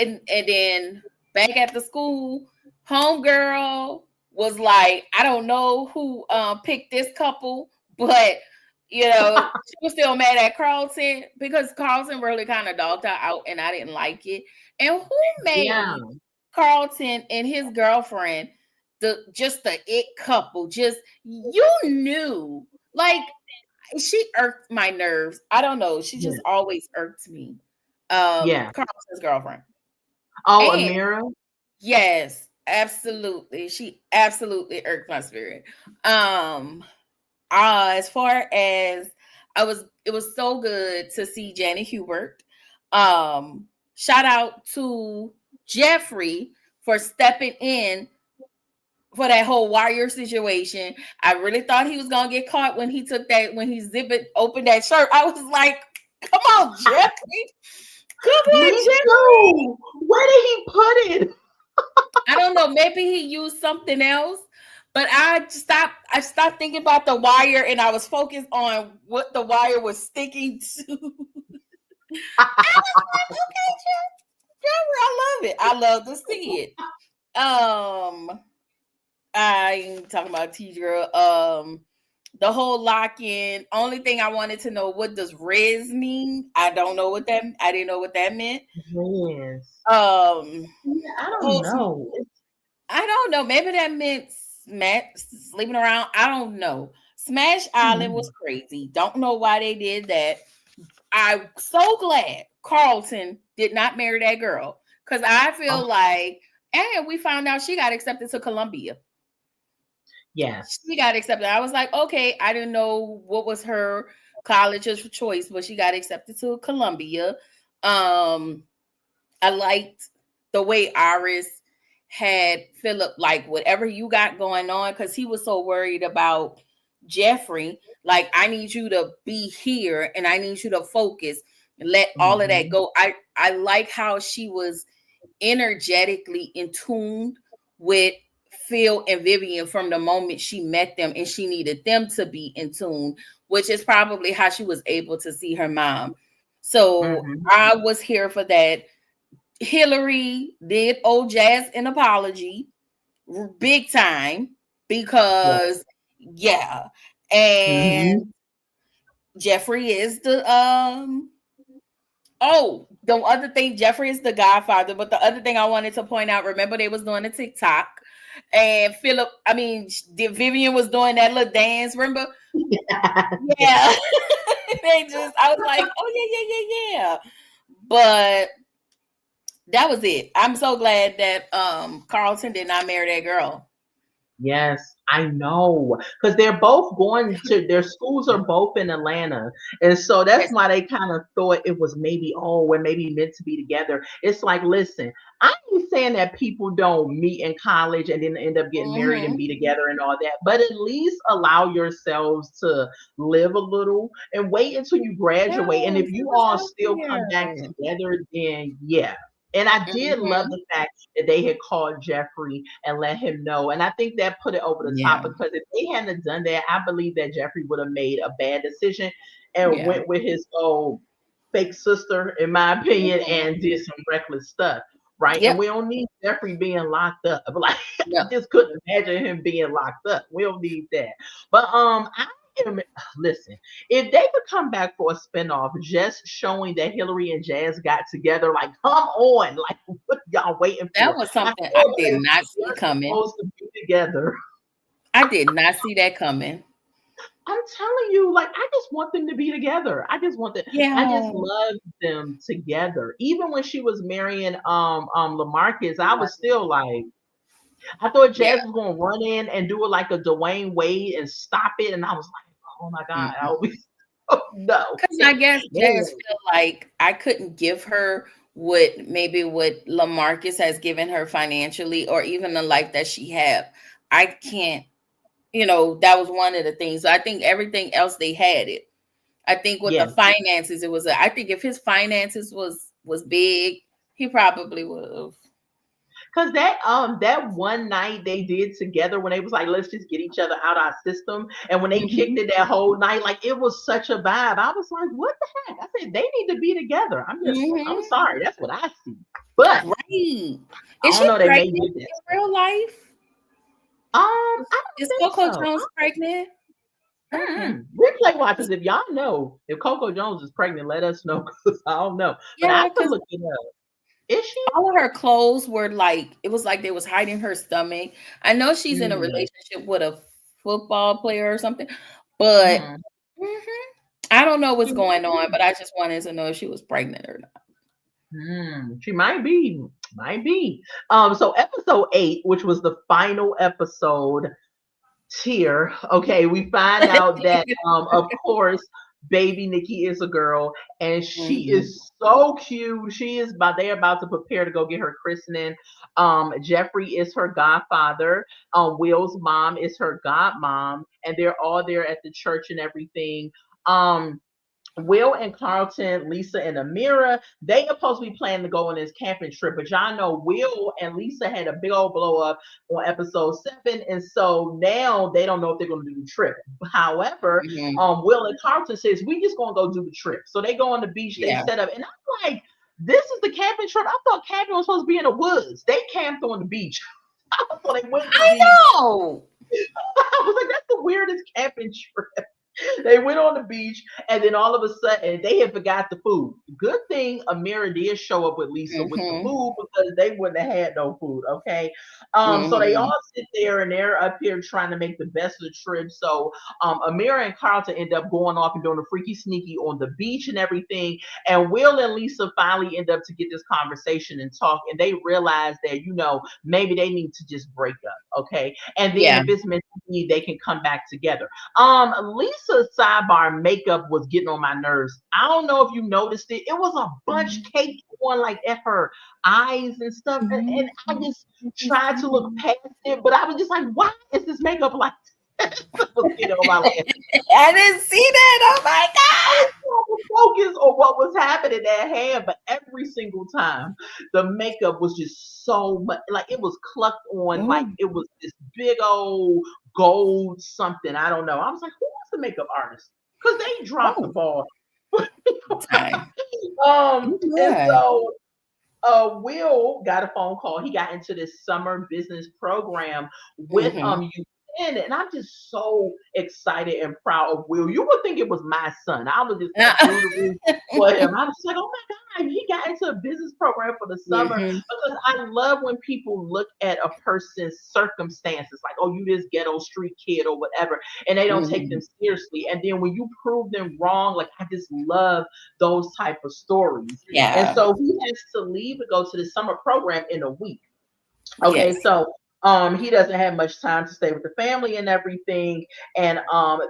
and then back at the school, homegirl was like, I don't know who picked this couple, but she was still mad at Carlton because Carlton really kind of dogged her out, and I didn't like it. And who Yeah. made Carlton and his girlfriend the it couple? Just you knew, like, she irked my nerves. I don't know. She Yeah. just always irked me. Yeah. Carlton's girlfriend. Oh, And Amira. yes, absolutely. She absolutely irked my spirit. As far as it was so good to see Janet Hubert. Shout out to Jeffrey for stepping in for that whole wire situation. I really thought he was gonna get caught when he opened that shirt. I was like, come on, Jeffrey. Come Me on, Jeffrey. too. Where did he put it? I don't know. Maybe he used something else, but I stopped thinking about the wire, and I was focused on what the wire was sticking to. I was like, okay, Trevor, I love it. I love to see it. I ain't talking about T-Girl. The whole lock-in. Only thing I wanted to know, what does Riz mean? I don't know what that. I didn't know what that meant. Yes. Um, Yeah, I don't whole know. I don't know. Maybe that meant sleeping around. I don't know. Smash Island was crazy. Don't know why they did that. I'm so glad Carlton did not marry that girl, because I feel Oh, like, and we found out she got accepted to Columbia. yes. She got accepted. I was like, okay, I didn't know what was her college of choice, but she got accepted to Columbia. I liked the way Iris had Philip, like, whatever you got going on, because he was so worried about Jeffrey. Like, I need you to be here and I need you to focus and let all of that Mhm. go. I like how she was energetically in tune with Phil and Vivian from the moment she met them, and she needed them to be in tune, which is probably how she was able to see her mom. So Mhm. I was here for that. Hillary did owe Jazz an apology, big time, Yeah. because yeah, and Mhm. Jeffrey is the other thing, Jeffrey is the godfather. But the other thing I wanted to point out, remember they was doing a TikTok, and Vivian was doing that little dance, remember? Yeah. I was like, oh yeah. But that was it. I'm so glad that Carlton did not marry that girl. Yes, I know. Because they're both going to their schools are both in Atlanta. And so that's Yes. why they kind of thought it was maybe, oh, we're maybe meant to be together. It's like, listen, I ain't saying that people don't meet in college and then end up getting married and Mm-hmm. be together and all that, but at least allow yourselves to live a little and wait until you Yes, graduate. And if it you was all still come back healthier. together, then yeah. And I did love Mm-hmm. the fact that they had called Jeffrey and let him know. And I think that put it over the top Yeah. because if they hadn't done that, I believe that Jeffrey would have made a bad decision and Yeah. went with his old fake sister, in my opinion, Mm-hmm. and did some reckless stuff. Right. And Yep. we don't need Jeffrey being locked up. Like I No. just couldn't imagine him being locked up. We don't need that. But I am listen, if they could come back for a spinoff just showing that Hillary and Jazz got together, like come on, like what y'all waiting That for? was I something I know did that not see they're coming. supposed to be together. I did not see that coming. I'm telling you, like I just want them to be together. I just Yeah. love them together. Even when she was marrying Lamarcus, I was still like I thought Yeah. Jazz was gonna run in and do it like a Dwayne Wade and stop it, and I was like, oh my god, I Mm-mm. hope no. Because I guess Man. Jazz feel like I couldn't give her what Lamarcus has given her financially, or even the life that she have. I can't. that was one of the things. So I think everything else they had it. I think with the Yes. finances, it was. I think if his finances was big, he probably would have. Cause that one night they did together when they was like, let's just get each other out our system. And when they kicked Hmm. it that whole night, like it was such a vibe. I was like, what the heck? I said they need to be together. I'm Hmm. sorry, that's what I see. But Right? I Is don't she know, they may pregnant give that in stuff. real life? I don't Is think Coco so. Jones pregnant? Okay. Replay watchers, if y'all know if Coco Jones is pregnant, let us know because I don't know. But I Yeah, could because look it up. Is she? all of her clothes were like it was like they was hiding her stomach. I know she's in a Mm, relationship with a football player or something, but mhm. mhm, I don't know what's She might going on. be. But I just wanted to know if she was pregnant or not. She might be. Might be. So episode 8, which was the final episode here, okay, we find out that of course baby Nikki is a girl and she Hmm. is so cute. She is about they're about to prepare to go get her christening. Jeffrey is her godfather. Will's mom is her godmom, and they're all there at the church and everything. Will and Carlton, Lisa and Amira, they supposed to be planning to go on this camping trip, but y'all know Will and Lisa had a big old blow up on episode 7, and so now they don't know if they're going to do the trip. However, Hmm. Will and Carlton says we just going to go do the trip, so they go on the beach. They Yeah. set up, and I'm like, this is the camping trip. I thought camping was supposed to be in the woods. They camped on the beach. So they went to the I beach. know. I was like, that's the weirdest camping trip. They went on the beach, and then all of a sudden they had forgot the food. Good thing Amira did show up with Lisa with the Hmm. food because they wouldn't have had no food. Okay, so they Hmm. all sit there and they're up here trying to make the best of the trip. So Amira and Carlton end up going off and doing a freaky sneaky on the beach and everything. And Will and Lisa finally end up to get this conversation and talk, and they realize that maybe they need to just break up. Okay, and then Yeah. if it's meant to be, they can come back together. Lisa's sidebar makeup was getting on my nerves. I don't know if you noticed it. It was a bunch caked on like at her eyes and stuff. And I just tried to look past it, but I was just like, why is this makeup like this? It was getting on my last. I didn't see that. Oh my I was trying to focus on what was happening at hand, but every single time the makeup was just so much like it was clucked on, like God. it was this big old gold something. I don't know. I was like, who was the makeup artist? Because they dropped the Oh, ball. time. And Yeah. so Will got a phone call. He got into this summer business program with Hmm. you and I'm just so excited and proud of Will. You would think it was my son. I was just through the roof for him. I was like, oh my God, he got into a business program for the summer Hmm. because I love when people look at a person's circumstances, like, oh, you this ghetto street kid or whatever, and they don't take them Hmm. seriously. And then when you prove them wrong, like I just love those type of stories. And Yeah. so he has to leave to go to the summer program in a week. Okay, Yes. so he doesn't have much time to stay with the family and everything. And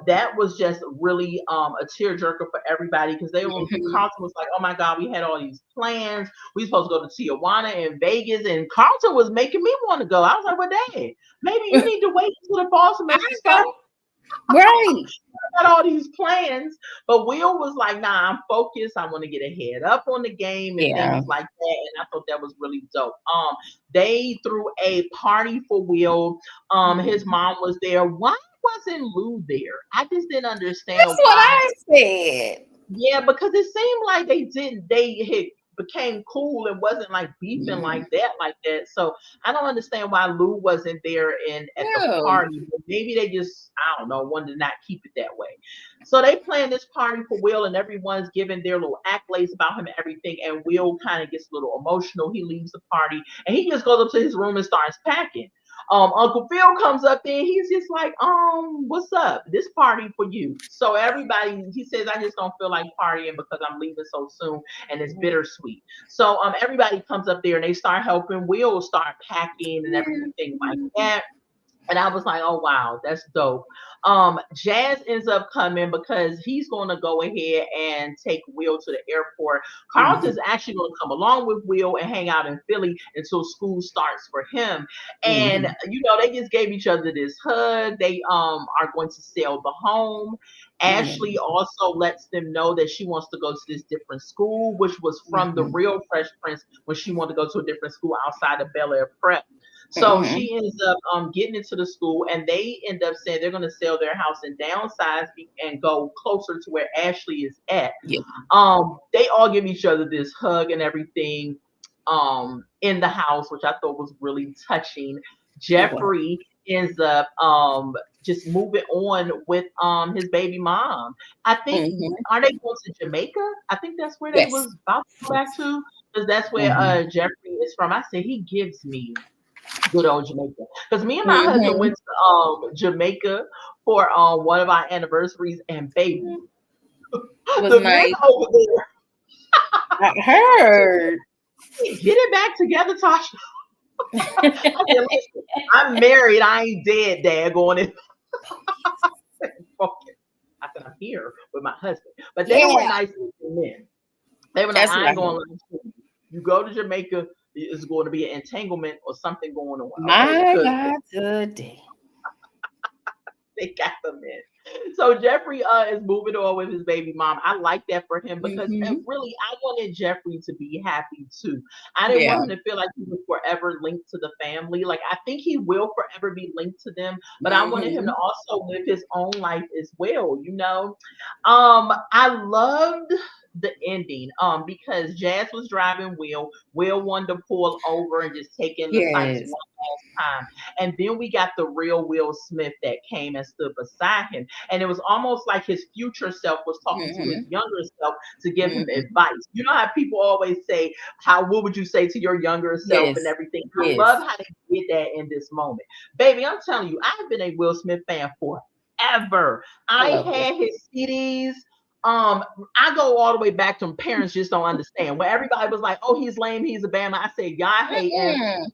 that was just really a tearjerker for everybody because they were Hmm. Carlton was like, oh my God, we had all these plans. We supposed to go to Tijuana and Vegas, and Carlton was making me want to go. I was like, well, Dad, maybe you need to wait until the fall semester I starts. know. Right. Got all these plans, but Will was like, "Nah, I'm focused. I want to get a head up on the game and Yeah. things like that." And I thought that was really dope. They threw a party for Will. His Mhm. mom was there. Why wasn't Lou there? I just didn't understand That's what why. I said. Yeah, because it seemed like they didn't. They had became cool and wasn't like beefing Mhm. like that. So I don't understand why Lou wasn't there and at the No. party. But maybe they just I don't know wanted to not keep it that way. So they plan this party for Will, and everyone's giving their little accolades about him and everything. And Will kind of gets a little emotional. He leaves the party and he just goes up to his room and starts packing. Uncle Phil comes up there. He's just like, what's up? This party for you. So everybody, he says, I just don't feel like partying because I'm leaving so soon, and it's Mhm. bittersweet. So everybody comes up there and they start helping Will start packing and everything like that. And I was like, oh wow, that's dope. Jazz ends up coming because he's gonna go ahead and take Will to the airport. Mhm. Carlton's actually gonna come along with Will and hang out in Philly until school starts for him. And Mhm. they just gave each other this hug. They are going to sell the home. Ashley Mhm. also lets them know that she wants to go to this different school, which was from the Mhm. real Fresh Prince when she wanted to go to a different school outside of Bel-Air Prep. So Mhm. she ends up getting into the school, and they end up saying they're going to sell their house and downsize and go closer to where Ashley is at. Yeah. They all give each other this hug and everything in the house, which I thought was really touching. It was. Jeffrey ends up just moving on with his baby mom. I think Mhm. are they going to Jamaica? I think that's where they Yes. was about to go back to because that's where Mhm. Jeffrey is from. I said he gives me good old Jamaica. Because me and my husband Mhm. went to Jamaica for one of our anniversaries, and baby, It was the men nice. over there I heard. get it back together, Tasha. I said, listen, I'm married, I ain't dead, Dad. Going in. I said, I'm here with my husband, but they were Yeah, nice men. They were like, that's I what I ain't going heard. to lie to you. You go to Jamaica, it's going to be an entanglement or something going on, okay? My Because God, today. they got them in. So Jeffrey is moving on with his baby mom. I like that for him because Mhm. really I wanted Jeffrey to be happy too. I didn't Yeah. want him to feel like he was forever linked to the family. Like I think he will forever be linked to them, but I wanted him to Mhm. also live his own life as well. I loved the ending because Jazz was driving Will wanted to pull over and just take in the sights one Yes. last time, and then we got the real Will Smith that came and stood beside him. And it was almost like his future self was talking to his Mhm. younger self to give him Mhm. advice. You know how people always say, what would you say to your younger self and Yes. everything? I love Yes. how they did that in this moment. Baby, I'm telling you, I've been a Will Smith fan forever. I I love this. had his CDs. Um, I go all the way back to parents just don't understand. Where everybody was like, "Oh, he's lame, he's a bama." I said, "Y'all hating." Mm-mm.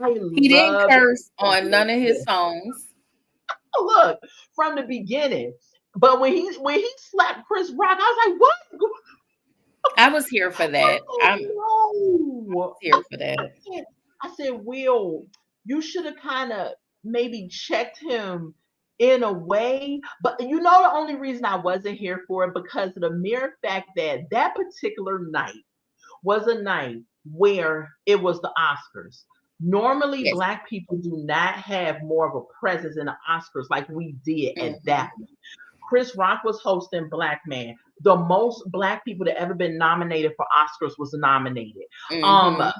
I He didn't love curse on Will none of his Smith. songs. Look from the beginning. But when he slapped Chris Rock, I was like, "What? I was here for that. I'm Oh no!" here for that. I said, Will, you should have kind of maybe checked him in a way. But the only reason I wasn't here for it because of the mere fact that that particular night was a night where it was the Oscars. Normally, Yes. Black people do not have more of a presence in the Oscars like we did at that Mhm. one. Chris Rock was hosting Black Man. The most Black people that ever been nominated for Oscars was nominated. Mhm.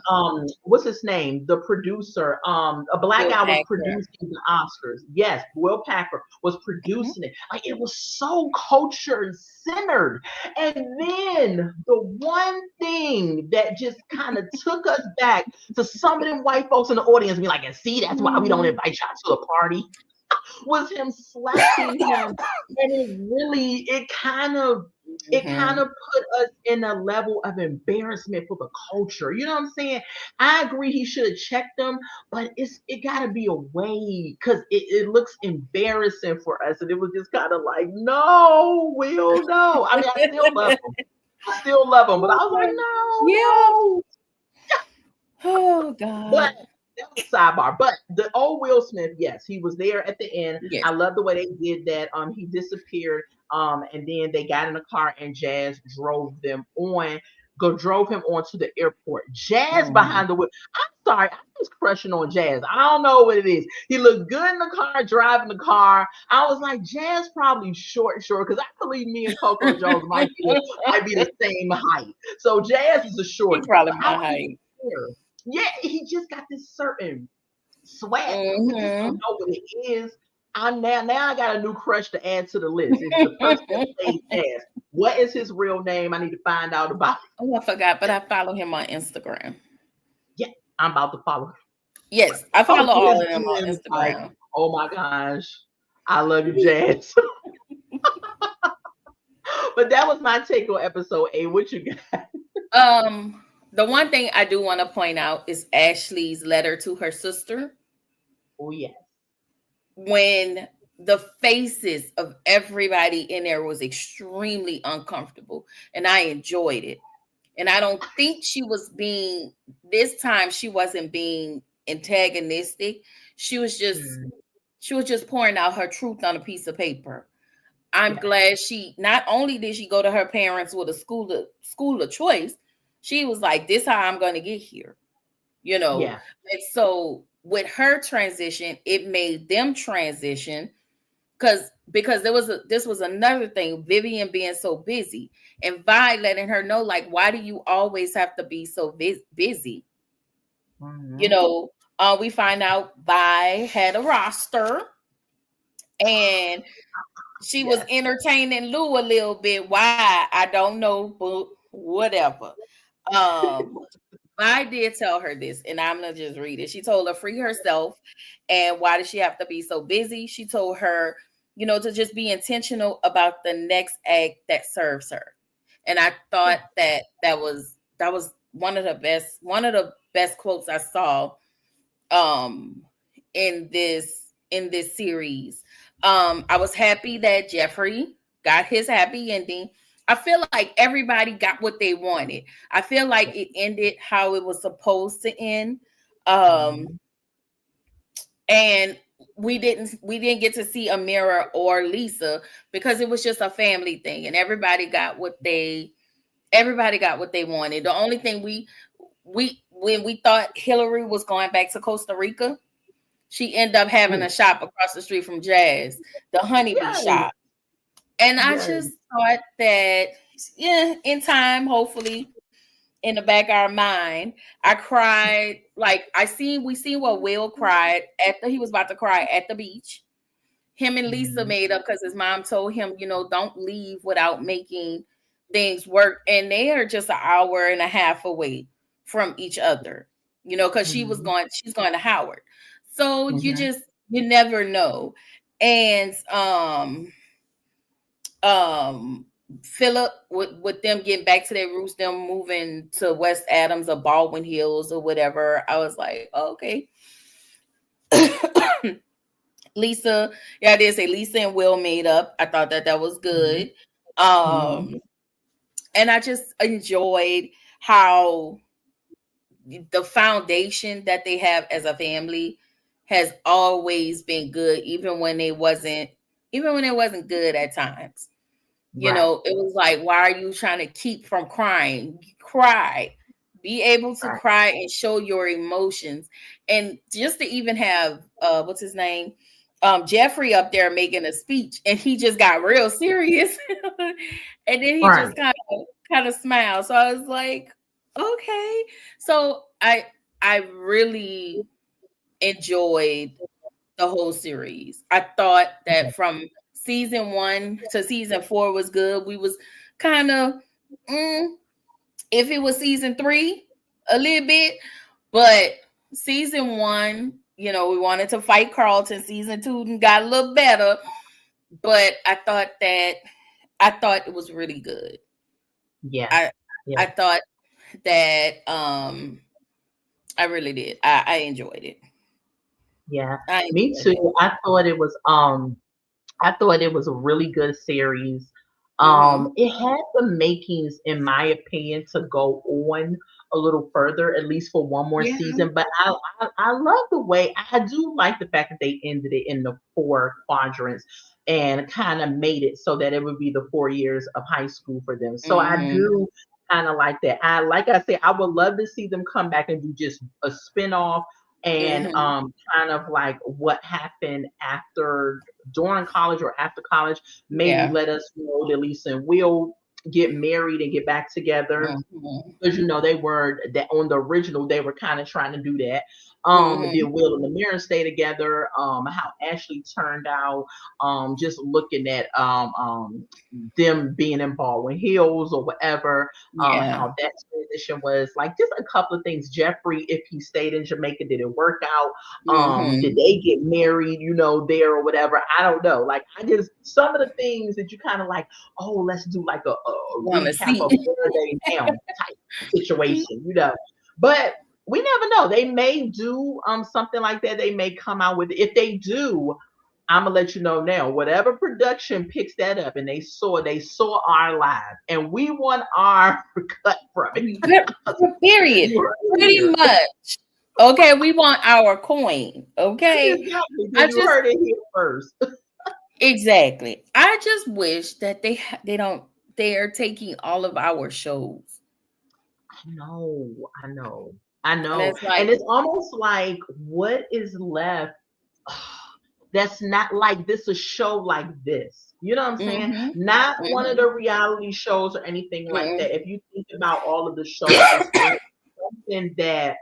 What's his name? The producer. A Black Will guy was Packer. producing the Oscars. Yes, Will Packer was Mhm. producing it. Like it was so culture centered. And then the one thing that just kind of took us back to some of them white folks in the audience be like, and see, that's why we don't invite y'all to the party was him slapping him, and it kind of Mhm. put us in a level of embarrassment for the culture. You know what I'm saying? I agree he should have checked them, but it got to be a way because it looks embarrassing for us, and it was just kind of like, no, Will, no. I mean, I still love him. I still love him, but I was like, Okay. Yeah. no, no. Oh But God. that was sidebar. But the old Will Smith, yes, he was there at the end. Yes. I love the way they did that. He disappeared. And then they got in the car and Jazz drove him on to the airport. Jazz Mhm. behind the wheel. I'm sorry, I was crushing on Jazz. I don't know what it is. He looked good in the car, driving the car. I was like, Jazz probably short, because I believe me and Coco Jones might be the same height. So Jazz is a He shorty. probably But I my was height. there. Yeah, he just got this certain swag. I just don't Mhm. know what it is. Now I got a new crush to add to the list. It's the person that plays jazz. What is his real name? I need to find out about. Oh, I forgot, but I follow him on Instagram. Yeah, I'm about to follow. Yes, I Oh, follow all his of them on DM is like, Instagram. oh my gosh, I love you, Jazz. But that was my take on episode 8. What you got? The one thing I do want to point out is Ashley's letter to her sister. Oh yeah. when the faces of everybody in there was extremely uncomfortable, and I enjoyed it. And I don't think she was being, this time she wasn't being antagonistic. She was just Mm, she was just pouring out her truth on a piece of paper. I'm yeah. glad she not only did she go to her parents with a school of choice, she was like, this how I'm going to get here, you know. Yeah. And so with her transition, it made them transition because this was another thing, Vivian being so busy and Vi letting her know, like, why do you always have to be so busy? You Hmm. know, we find out Vi had a roster and she was Yes. entertaining Lou a little bit. Why? I don't know, but whatever. Um, I did tell her this, and I'm gonna just read it. She told her free herself, and why does she have to be so busy? She told her, to just be intentional about the next act that serves her. And I thought Yeah. that was one of the best quotes I saw um in this series. I was happy that Jeffrey got his happy ending. I feel like everybody got what they wanted. I feel like it ended how it was supposed to end. Um Hmm. and we didn't get to see Amira or Lisa because it was just a family thing and everybody got what they wanted. The only thing we when we thought Hillary was going back to Costa Rica, she ended up having a shop across the street from Jazz, the honeybee Yes. shop. And I Yes. just thought that, yeah, in time, hopefully, in the back of our mind, I cried. Like we seen what Will cried after he was about to cry at the beach. Him and Lisa Hmm. made up because his mom told him, don't leave without making things work. And they are just an hour and a half away from each other, because Hmm. she's going to Howard. So Hmm. you never know. And um Philip with them getting back to their roots, them moving to West Adams or Baldwin Hills or whatever, I was like, oh, okay. Lisa, yeah, I did say Lisa and Will made up. I thought that was Hmm. good. Hmm. Um, and I just enjoyed how the foundation that they have as a family has always been good, even when it wasn't good at times. Right. It was like, why are you trying to keep from crying? Cry. Be able to Right. cry and show your emotions. And just to even have what's his name? Jeffrey up there making a speech and he just got real serious. And then he Right. just kind of smiled. So I was like, okay. So I really enjoyed the whole series. I thought Yeah. that from season 1 to season 4 was good. We was kind of if it was season 3 a little bit, but season 1, we wanted to fight Carlton. Season 2 got a little better, but I thought it was really good. Yeah. I Yeah. I thought that I really did. I enjoyed it. Yeah. I Me enjoyed it. too. I thought it was a really good series. Mhm. It had the makings, in my opinion, to go on a little further, at least for one more Yeah. season. But I love the way, I do like the fact that they ended it in the four quadrants and kind of made it so that it would be the 4 years of high school for them. So I Mhm. do kind of like that. Like I said, I would love to see them come back and do just a spinoff and Mhm. kind of like what happened after, during college or after college. Maybe Yeah. let us know that Lisa and Will get married and get back together, Mhm. because they were that on the original, they were kind of trying to do that. Did Mhm. Will and the Mirror stay together? How Ashley turned out. Just looking at them being in Baldwin Hills or whatever. Yeah. How that transition was, like, just a couple of things. Jeffrey, if he stayed in Jamaica, did it work out? Did Mhm. they get married, there or whatever? I don't know. Like, I just, some of the things that you kind of like, oh, let's do like a Want to recap see. of where they now type situation. But we never know. They may do something like that. They may come out with, if they do. I'm gonna let you know now. Whatever production picks that up, and they saw our live, and we want our cut from it. Period. You heard it Pretty here. much. Okay, we want our coin. Okay. Exactly. I You just heard it here first. exactly. I just wish that they don't they're taking all of our shows. I know, I know, I And know. it's like, And it's almost like what is left that's not like this, a show like this. You know what I'm saying? mm-hmm, Not one of mm-hmm, the reality shows or anything like mm-hmm. that. If you think about all of the shows, it's something that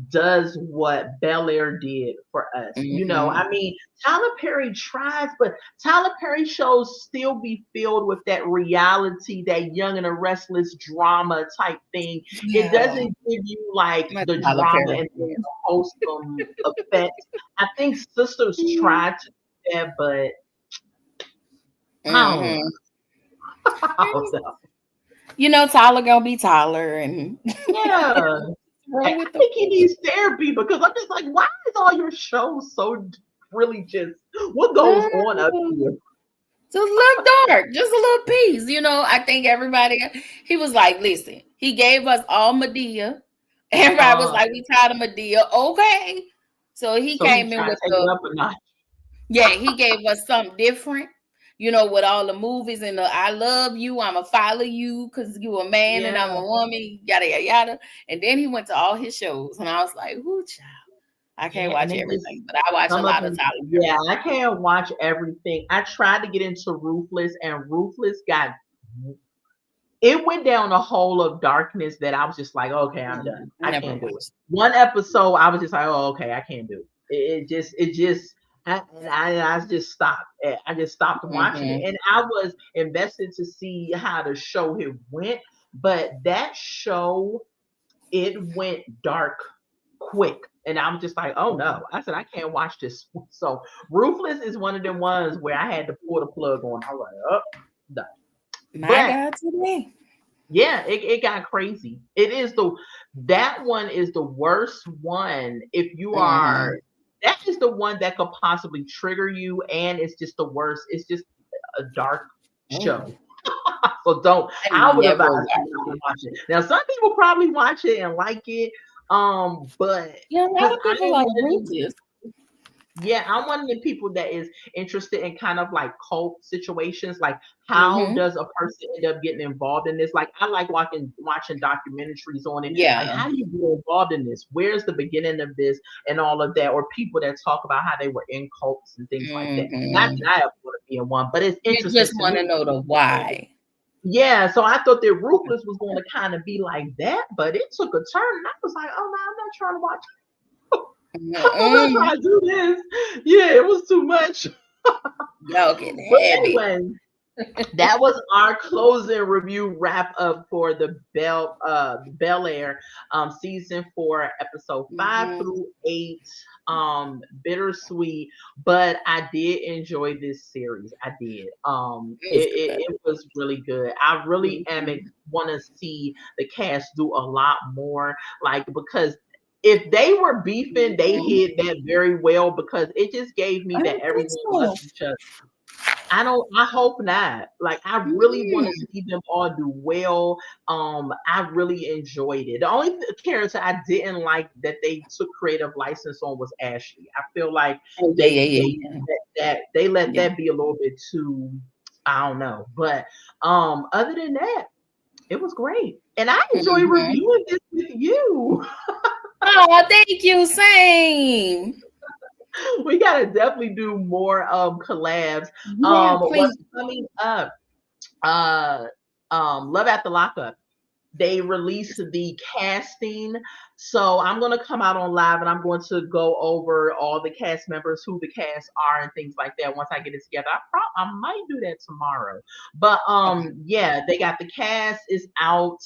does what Bel-air did for us. Mm-hmm. I mean, Tyler Perry tries, but Tyler Perry shows still be filled with that reality, that young and the restless drama type thing. It Yeah. doesn't give you like I'm a the Tyler drama Perry and then fan. the wholesome effect. I think Sisters tried to do that, but I don't know. Mm-hmm. I don't know. Tyler gonna be Tyler and Yeah. I roll with the think he needs therapy because I'm just like, why is all your shows so really just what goes on up flow. here? Just a little dark, just a little piece. I think everybody, he was like, listen, he gave us all Medea. Everybody was Uh, like, we tired of Medea. Okay. So he so he came in tried to with take it up a notch. yeah, he gave us something different, with all the movies and the I love you, I'm going to follow you because you a man and I'm Yeah. a woman, yada, yada, yada. And then he went to all his shows and I was like, whoo, child, I can't Yeah. And watch they just everything, but I watch a some of lot of them, Tyler yeah, Perry. I can't watch everything. I tried to get into Ruthless, and Ruthless got it went down a hole of darkness that I was just like, okay, I'm done. I I never can't do it. watched. One episode, I was just like, oh, okay, I can't do it. It just, I just stopped. I just stopped watching it, Mm-hmm. and I was invested to see how the show it went. But that show, it went dark quick, and I'm just like, oh no. I said I can't watch this. So Ruthless is one of them ones where I had to pull the plug on. I was like, oh, done. My But God, today. yeah, it got crazy. That one is the worst one if you Mm-hmm. are that is the one that could possibly trigger you, and it's just the worst. It's just a dark Mm. show. So don't I I would advise never you watched not to it. watch it. Now some people probably watch it and like it. But Yeah, a lot because of I people am like one of them Rufus. yeah, I'm one of the people that is interested in kind of like cult situations. Like, how Mm-hmm. does a person end up getting involved in this? Like, I like watching documentaries on it. Like, Yeah. how do you get involved in this? Where's the beginning of this and all of that? Or people that talk about how they were in cults and things like that. Not Mm-hmm. that I ever want to be in one, but it's You interesting just to want me. to know the why. Yeah, so I thought that Ruthless was going to kind of be like that, but it took a turn, and I was like, oh no, I'm not trying to watch. I'm not Mm-mm. trying to do this. Yeah, it was too much. Y'all getting But heavy. anyway, that was our closing review wrap up for the Bel-air season 4, episode 5 Mm-hmm. through 8. Bittersweet, but I did enjoy this series. I did. It was It, it, good. it was really good. I really am Mm-hmm. want to see the cast do a lot more, like, because if they were beefing, they hid that very well, because it just gave me I that don't think everyone loves so. each other. I hope not. Like, I really want to Mm. see them all do well. I really enjoyed it. The only character I didn't like that they took creative license on was Ashley. I feel like Oh yeah, they yeah, they yeah, they let yeah. that be a little bit too, I don't know. But other than that, it was great. And I enjoy Mm-hmm. reviewing this with you. Oh, thank you. Same. We gotta definitely do more collabs. Yeah, What's please. coming up? uh Love at the Lockup. They released the casting. So I'm gonna come out on live and I'm going to go over all the cast members, who the cast are and things like that once I get it together. I might do that tomorrow. But Okay. yeah, they got the cast is out.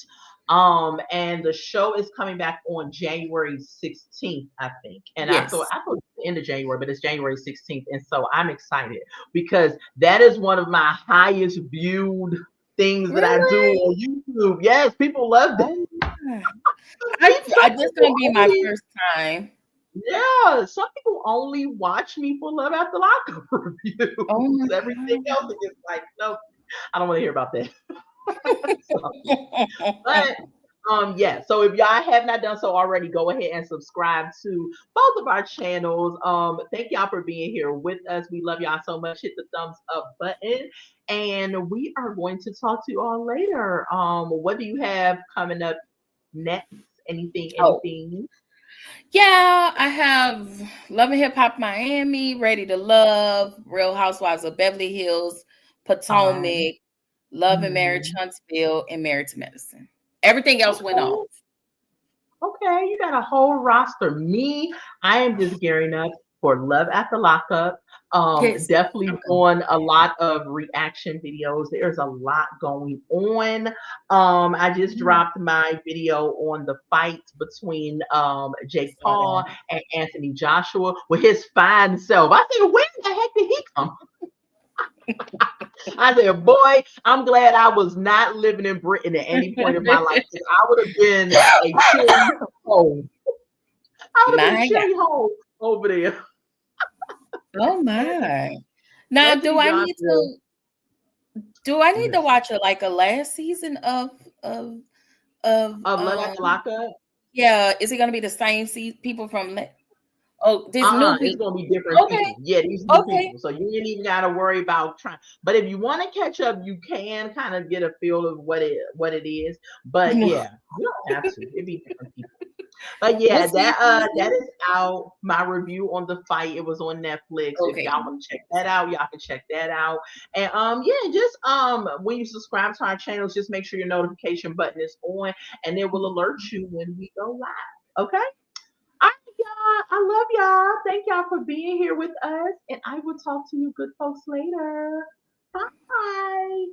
And the show is coming back on January 16th, I think. And Yes. I thought it was the end of January, but it's January 16th. And so I'm excited because that is one of my highest viewed things that I do Really? on YouTube. Yes, people love it. Oh, yeah. I Some this gonna people be my only first time. Yeah, some people only watch me for Love After Lockup Oh reviews. my Everything else is just like, nope, I don't want to hear about that. So, god. but yeah, so if y'all have not done so already, go ahead and subscribe to both of our channels. Thank y'all for being here with us. We love y'all so much. Hit the thumbs up button. And we are going to talk to you all later. What do you have coming up next? Anything, Oh, anything? yeah, I have Love and Hip Hop Miami, Ready to Love, Real Housewives of Beverly Hills, Um, Potomac, Love and Marriage mhm. Huntsville, and Married to Medicine. Everything else went off. Okay. Okay, you got a whole roster. Me, I am just gearing up for Love at the Lockup. Yes. Definitely Okay. doing a lot of reaction videos. There's a lot going on. I just Mhm. dropped my video on the fight between Jake Saw Paul that. and Anthony Joshua with his fine self. I said, where the heck did he come? I said, boy, I'm glad I was not living in Britain at any point of my life because I would have been a cherry hole. I would have been a My God. cherry hole over there. Oh my. Now, Wait till you drop your do I need to listen. watch a last season of of Love at the Lockup. yeah, is it gonna be the same people from oh, these new It's people? gonna be different Okay, people. Yeah, these new okay. people. So you ain't even gotta worry about trying. But if you want to catch up, you can kind of get a feel of what it is. But yeah, you don't have to. It'd be different people. But What yeah, season is that it? is out. My review on the fight. It was on Netflix. If Okay. y'all want to check that out, y'all can check that out. And yeah, just when you subscribe to our channels, just make sure your notification button is on, and it will alert you when we go live. Okay. All right, y'all. I love y'all. Thank y'all for being here with us, and I will talk to you good folks later. Bye.